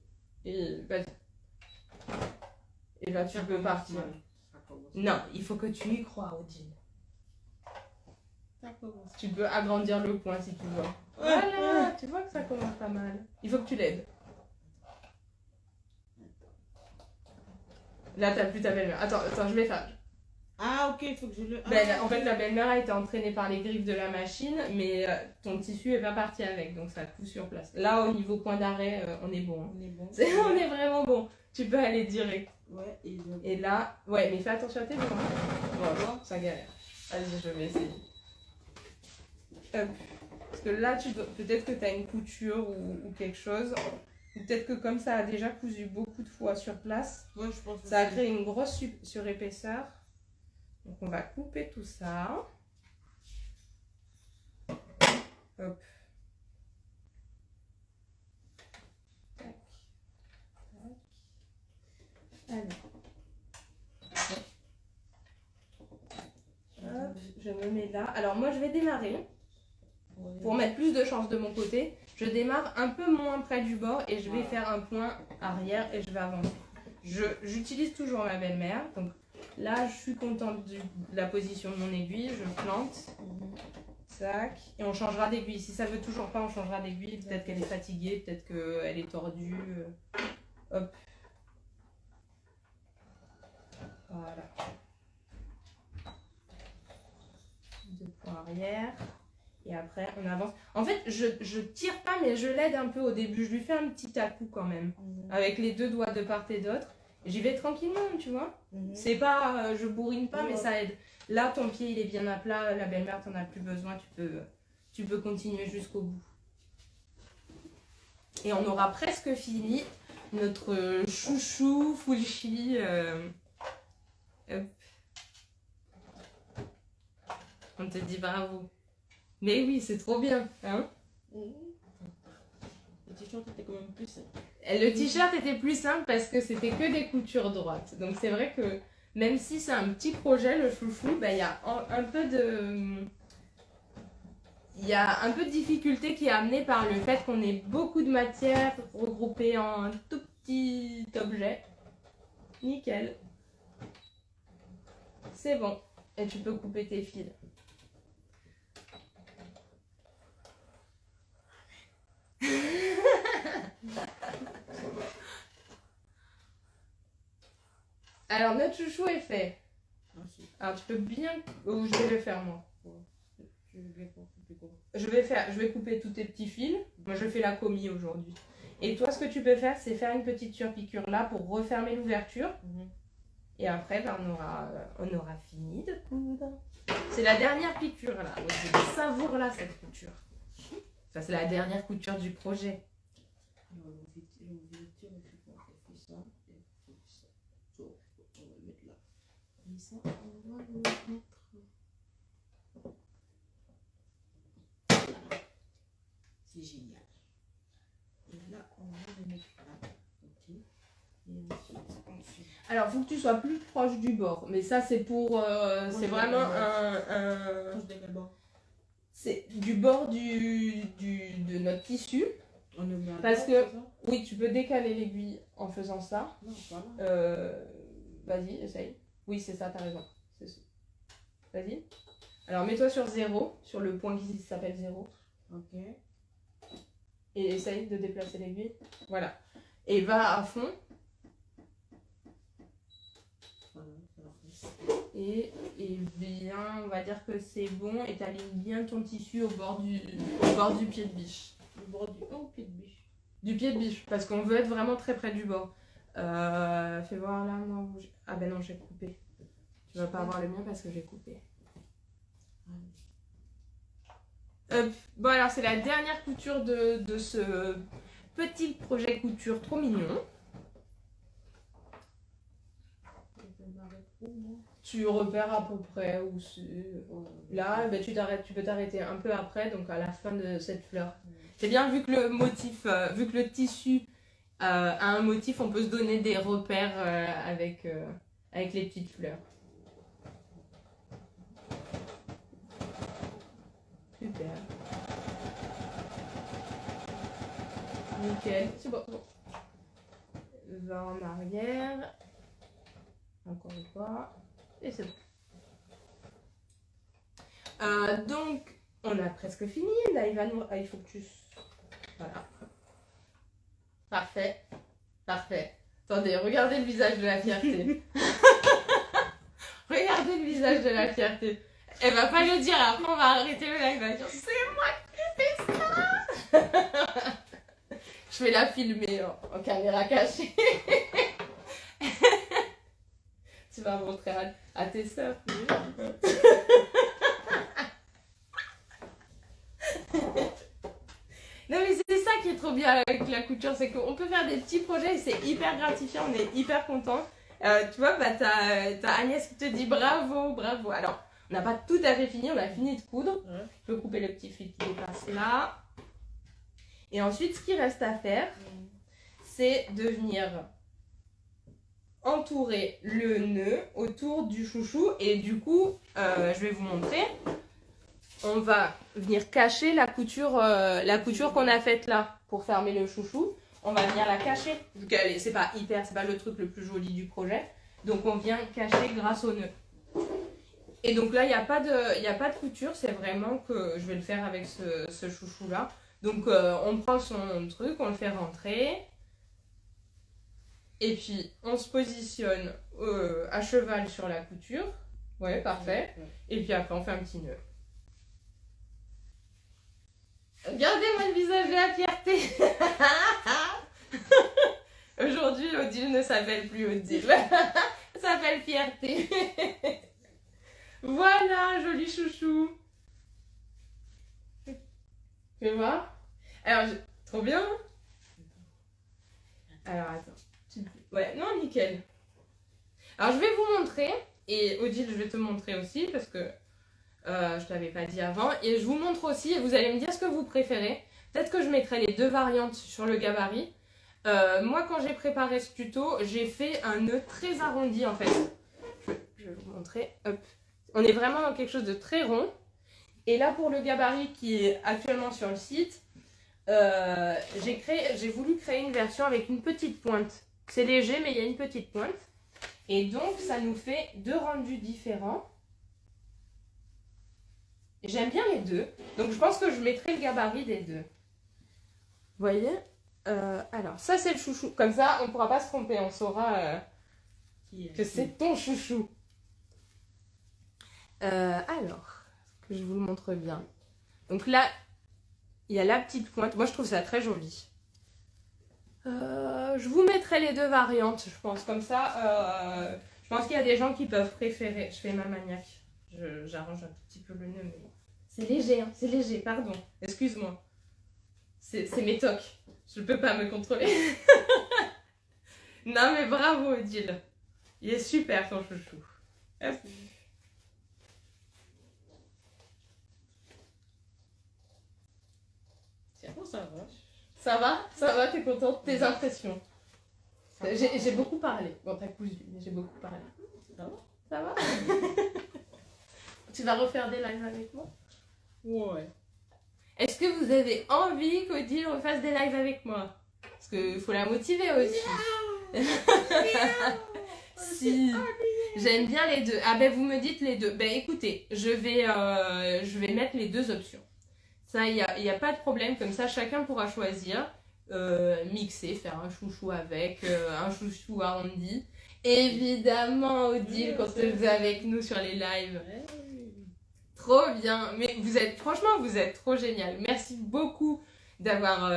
A: et... Vas-y. Et là, tu peux partir. Non, il faut que tu y crois, Odile. Tu peux agrandir le point si tu veux. Voilà, tu vois que ça commence pas mal. Il faut que tu l'aides. Là, t'as plus ta belle-mère. Attends, je vais faire.
B: Ah, ok, il faut que je le.
A: En fait, la belle-mère a été entraînée par les griffes de la machine, mais ton tissu est pas parti avec, donc ça coud sur place. Là, au niveau point d'arrêt, on est bon. Hein.
B: On est bon.
A: On est vraiment bon. Tu peux aller direct.
B: Ouais,
A: et là, ouais, mais fais attention à tes doigts. Voilà, ça galère. Allez, je vais essayer. Hop. Parce que là, peut-être que tu as une couture ou quelque chose. Ou peut-être que comme ça a déjà cousu beaucoup de fois sur place,
B: ouais, je pense que
A: ça a créé une grosse surépaisseur. Donc on va couper tout ça. Hop. Tac. Tac. Alors. Hop, je me mets là. Alors moi je vais démarrer. Pour mettre plus de chance de mon côté, je démarre un peu moins près du bord et je vais faire un point arrière et je vais avancer. J'utilise toujours ma belle-mère, donc là je suis contente de la position de mon aiguille, je plante Tac. Et on changera d'aiguille. Si ça veut toujours pas, on changera d'aiguille. Peut-être qu'elle est fatiguée, peut-être qu'elle est tordue. Hop. Voilà. 2 points arrière. Et après, on avance. En fait, je tire pas, mais je l'aide un peu au début. Je lui fais un petit à-coup quand même. Avec les 2 doigts de part et d'autre. J'y vais tranquillement, tu vois. C'est pas, je bourrine pas, mais ça aide. Là, ton pied, il est bien à plat. La belle-mère, t'en as plus besoin. Tu peux continuer jusqu'au bout. Et on aura presque fini notre chouchou Fulchi. Hop. On te dit bravo. Mais oui, c'est trop bien, hein.
B: Le t-shirt était quand même plus simple.
A: Le t-shirt était plus simple parce que c'était que des coutures droites. Donc c'est vrai que même si c'est un petit projet, le chouchou, bah, y a un peu de... Il y a un peu de difficulté qui est amenée par le fait qu'on ait beaucoup de matière regroupée en un tout petit objet. Nickel. C'est bon. Et tu peux couper tes fils. Alors notre chouchou est fait.
B: Merci.
A: Alors tu peux bien... Ou je vais le faire moi.
B: Je veux bien couper quoi.
A: Je vais couper tous tes petits fils. Moi je fais la commis aujourd'hui. Et toi ce que tu peux faire c'est faire une petite surpiqûre là pour refermer l'ouverture. Et après ben, on aura fini de coudre. C'est la dernière piqûre là. Ouais, je savoure là cette couture. Ça c'est la dernière couture du projet.
B: On va faire ça. So, on va le mettre là. Et ça, on va le mettre. Voilà. C'est génial. Et là, on va le mettre là. Ok. Et ensuite, on fait.
A: Alors, il faut que tu sois plus proche du bord. Mais ça, c'est pour... c'est vraiment un...
B: Proche de quel bord?
A: C'est du bord de notre tissu.
B: On le met à
A: Parce
B: droite,
A: que... Oui, tu peux décaler l'aiguille en faisant ça.
B: non, voilà.
A: Vas-y, essaye. Oui, c'est ça, t'as raison. C'est ça. Vas-y. Alors, mets-toi sur 0, sur le point qui s'appelle 0.
B: Ok.
A: Et essaye de déplacer l'aiguille. Voilà. Et va à fond.
B: Voilà, ça va.
A: Et bien, on va dire que c'est bon. Et t'alignes bien ton tissu au bord du pied de biche.
B: Le bord du haut pied de biche.
A: Du pied de biche, parce qu'on veut être vraiment très près du bord. Fais voir là, non. Ah ben non, j'ai coupé. Tu vas pas avoir le mien parce que j'ai coupé. Bon alors c'est la dernière couture de ce petit projet couture trop mignon. Tu repères à peu près où c'est. Là, ben, tu peux t'arrêter un peu après, donc à la fin de cette fleur. C'est bien vu que le motif, vu que le tissu a un motif, on peut se donner des repères avec les petites fleurs. Super. Nickel. C'est bon. Va en arrière. Encore une fois. Et c'est bon. Donc, on a presque fini. Là, il faut que tu... Voilà. Parfait. Parfait. Attendez, regardez le visage de la fierté. Regardez le visage de la fierté. Elle va pas le dire, après on va arrêter le live. Elle va dire, c'est moi qui fais ça. Je vais la filmer en caméra cachée. Tu vas montrer à tes sœurs. Non mais c'est ça qui est trop bien avec la couture, c'est qu'on peut faire des petits projets et c'est hyper gratifiant, on est hyper content. Tu vois, bah, t'as Agnès qui te dit bravo, bravo. Alors, on n'a pas tout à fait fini, on a fini de coudre. Je peux couper le petit fil qui dépasse là. Et ensuite, ce qui reste à faire, c'est de venir entourer le nœud autour du chouchou. Et du coup, je vais vous montrer. On va venir cacher la couture qu'on a faite là pour fermer le chouchou. On va venir la cacher. C'est pas le truc le plus joli du projet. Donc on vient cacher grâce au nœud. Et donc là, il n'y a pas de couture, c'est vraiment que je vais le faire avec ce chouchou-là. Donc on prend son truc, on le fait rentrer. Et puis on se positionne à cheval sur la couture. Ouais, parfait. Et puis après, on fait un petit nœud. Regardez-moi le visage de la fierté. Aujourd'hui, Odile ne s'appelle plus Odile. Elle s'appelle Fierté. Voilà, joli chouchou. Tu vois? Alors, trop bien. Alors, attends. Ouais, non, nickel. Alors, je vais vous montrer. Et Odile, je vais te montrer aussi parce que je ne t'avais pas dit avant. Et je vous montre aussi, et vous allez me dire ce que vous préférez. Peut-être que je mettrai les deux variantes sur le gabarit. Moi, quand j'ai préparé ce tuto, j'ai fait un nœud très arrondi en fait. Je vais vous montrer. Hop. On est vraiment dans quelque chose de très rond. Et là, pour le gabarit qui est actuellement sur le site, j'ai voulu créer une version avec une petite pointe. C'est léger, mais il y a une petite pointe. Et donc, ça nous fait deux rendus différents. J'aime bien les deux. Donc, je pense que je mettrai le gabarit des deux. Vous voyez? Alors, ça, c'est le chouchou. Comme ça, on ne pourra pas se tromper. On saura que c'est ton chouchou. Alors, que je vous le montre bien. Donc là, il y a la petite pointe. Moi, je trouve ça très joli. Je vous mettrai les deux variantes, je pense. Comme ça, je pense qu'il y a des gens qui peuvent préférer. Je fais ma maniaque. J'arrange un tout petit peu le nœud, mais c'est léger, hein. C'est léger, pardon. Excuse-moi. C'est mes tocs. Je ne peux pas me contrôler. Non, mais bravo, Odile. Il est super, ton chouchou. Hop.
B: Tiens, ça va.
A: Ça va? Ça va, t'es contente? Tes impressions? J'ai beaucoup parlé. Bon, t'as cousu, mais j'ai beaucoup parlé.
B: Ça va?
A: Ça va? Tu vas refaire des lives avec moi?
B: Ouais.
A: Est-ce que vous avez envie qu'Odile refasse des lives avec moi? Parce qu'il faut la motiver aussi. Si. J'aime bien les deux. Ah ben vous me dites les deux. Ben écoutez, je vais mettre les deux options. Ça, il n'y a pas de problème. Comme ça, chacun pourra choisir. Mixer, faire un chouchou avec, un chouchou arrondi. Évidemment, Odile, quand tu es avec nous sur les lives. Trop bien. Mais franchement, vous êtes trop génial. Merci beaucoup d'avoir...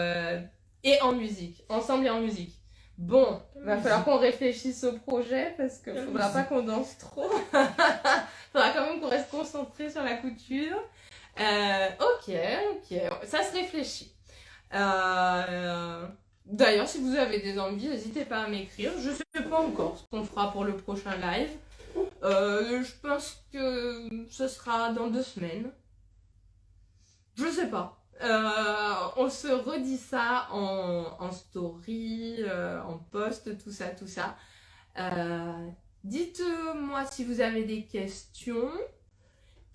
A: et en musique. Ensemble et en musique. Bon, va falloir qu'on réfléchisse au projet parce qu'il ne faudra pas qu'on danse trop. Il faudra quand même qu'on reste concentré sur la couture. Ok. Ça se réfléchit. D'ailleurs, si vous avez des envies, n'hésitez pas à m'écrire. Je ne sais pas encore ce qu'on fera pour le prochain live. Je pense que ce sera dans 2 semaines. Je sais pas. On se redit ça en story, en post, tout ça. Dites-moi si vous avez des questions.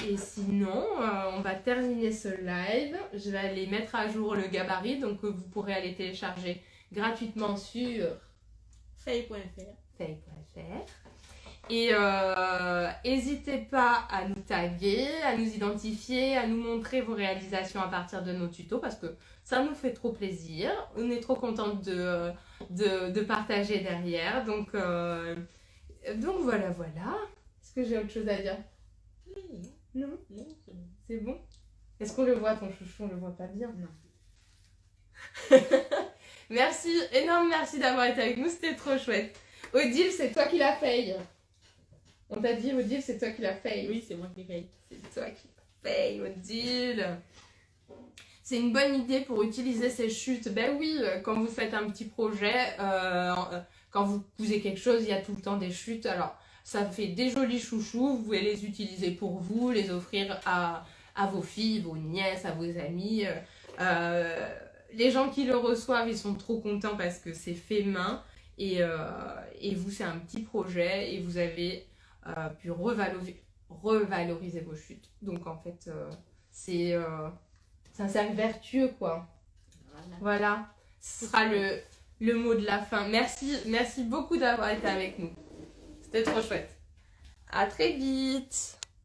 A: Et sinon, on va terminer ce live. Je vais aller mettre à jour le gabarit, donc vous pourrez aller télécharger gratuitement sur faye.fr. Et n'hésitez pas à nous taguer, à nous identifier, à nous montrer vos réalisations à partir de nos tutos parce que ça nous fait trop plaisir. On est trop contente de partager derrière. Donc voilà. Est-ce que j'ai autre chose à dire? Non, c'est bon. Est-ce qu'on le voit ton chouchou? On le voit pas bien. Non. Merci, énorme merci d'avoir été avec nous, c'était trop chouette. Odile, c'est toi qui l'as fait. On t'a dit, Odile, c'est toi qui l'as fait.
B: Oui, c'est moi qui paye.
A: C'est toi qui l'as fait, Odile. C'est une bonne idée pour utiliser ces chutes. Ben oui, quand vous faites un petit projet, quand vous cousez quelque chose, il y a tout le temps des chutes. Alors, ça fait des jolis chouchous. Vous pouvez les utiliser pour vous, les offrir à vos filles, vos nièces, à vos amis. Les gens qui le reçoivent, ils sont trop contents parce que c'est fait main. Et vous, c'est un petit projet et vous avez pu revaloriser vos chutes. Donc, en fait, c'est un cercle vertueux, quoi. Voilà. Ce sera le mot de la fin. Merci beaucoup d'avoir été avec nous. C'était trop chouette. À très vite.